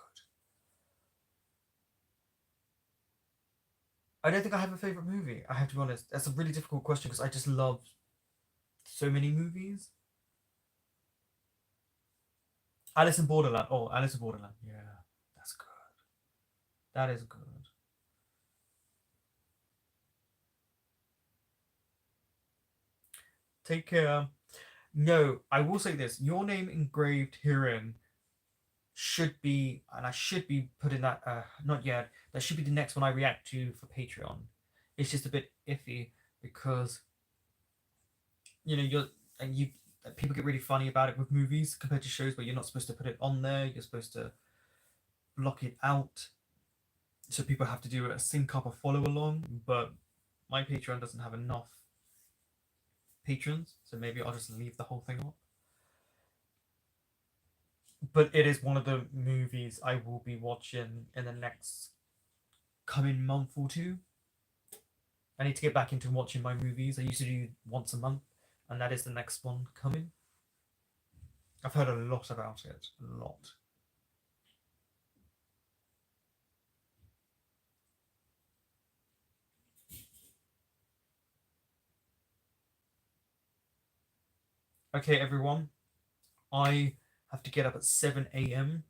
I don't think I have a favorite movie. I have to be honest. That's a really difficult question because I just love so many movies. Alice in Borderland. Oh, Alice in Borderland. Yeah, that's good. That is good. Take care. No, I will say this. Your name engraved herein should be, and I should be putting that. Not yet. That should be the next one I react to for Patreon. It's just a bit iffy because you're and you people get really funny about it with movies compared to shows where you're not supposed to put it on there. You're supposed to block it out, so people have to do a sync up or follow along. But my Patreon doesn't have enough patrons, so maybe I'll just leave the whole thing up. But it is one of the movies I will be watching in the next coming month or two. I need to get back into watching my movies. I used to do once a month, and that is the next one coming. I've heard a lot about it. A lot. Okay, everyone. I have to get up at 7 a.m.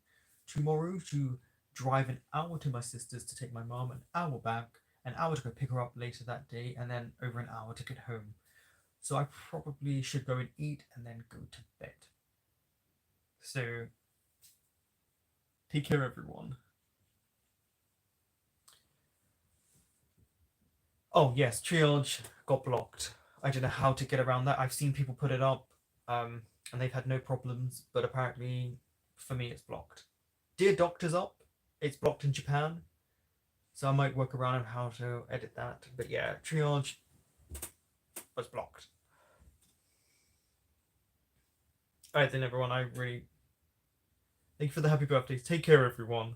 tomorrow to drive an hour to my sister's to take my mom, an hour back, an hour to go pick her up later that day, and then over an hour to get home. So I probably should go and eat and then go to bed. So take care, everyone. Oh yes, triage got blocked. I don't know how to get around that. I've seen people put it up, and they've had no problems, but apparently for me it's blocked. Dear Doctor's up. It's blocked in Japan, so I might work around on how to edit that. But yeah, triage was blocked. Alright then, everyone. I really thank you for the happy birthdays. Take care, everyone.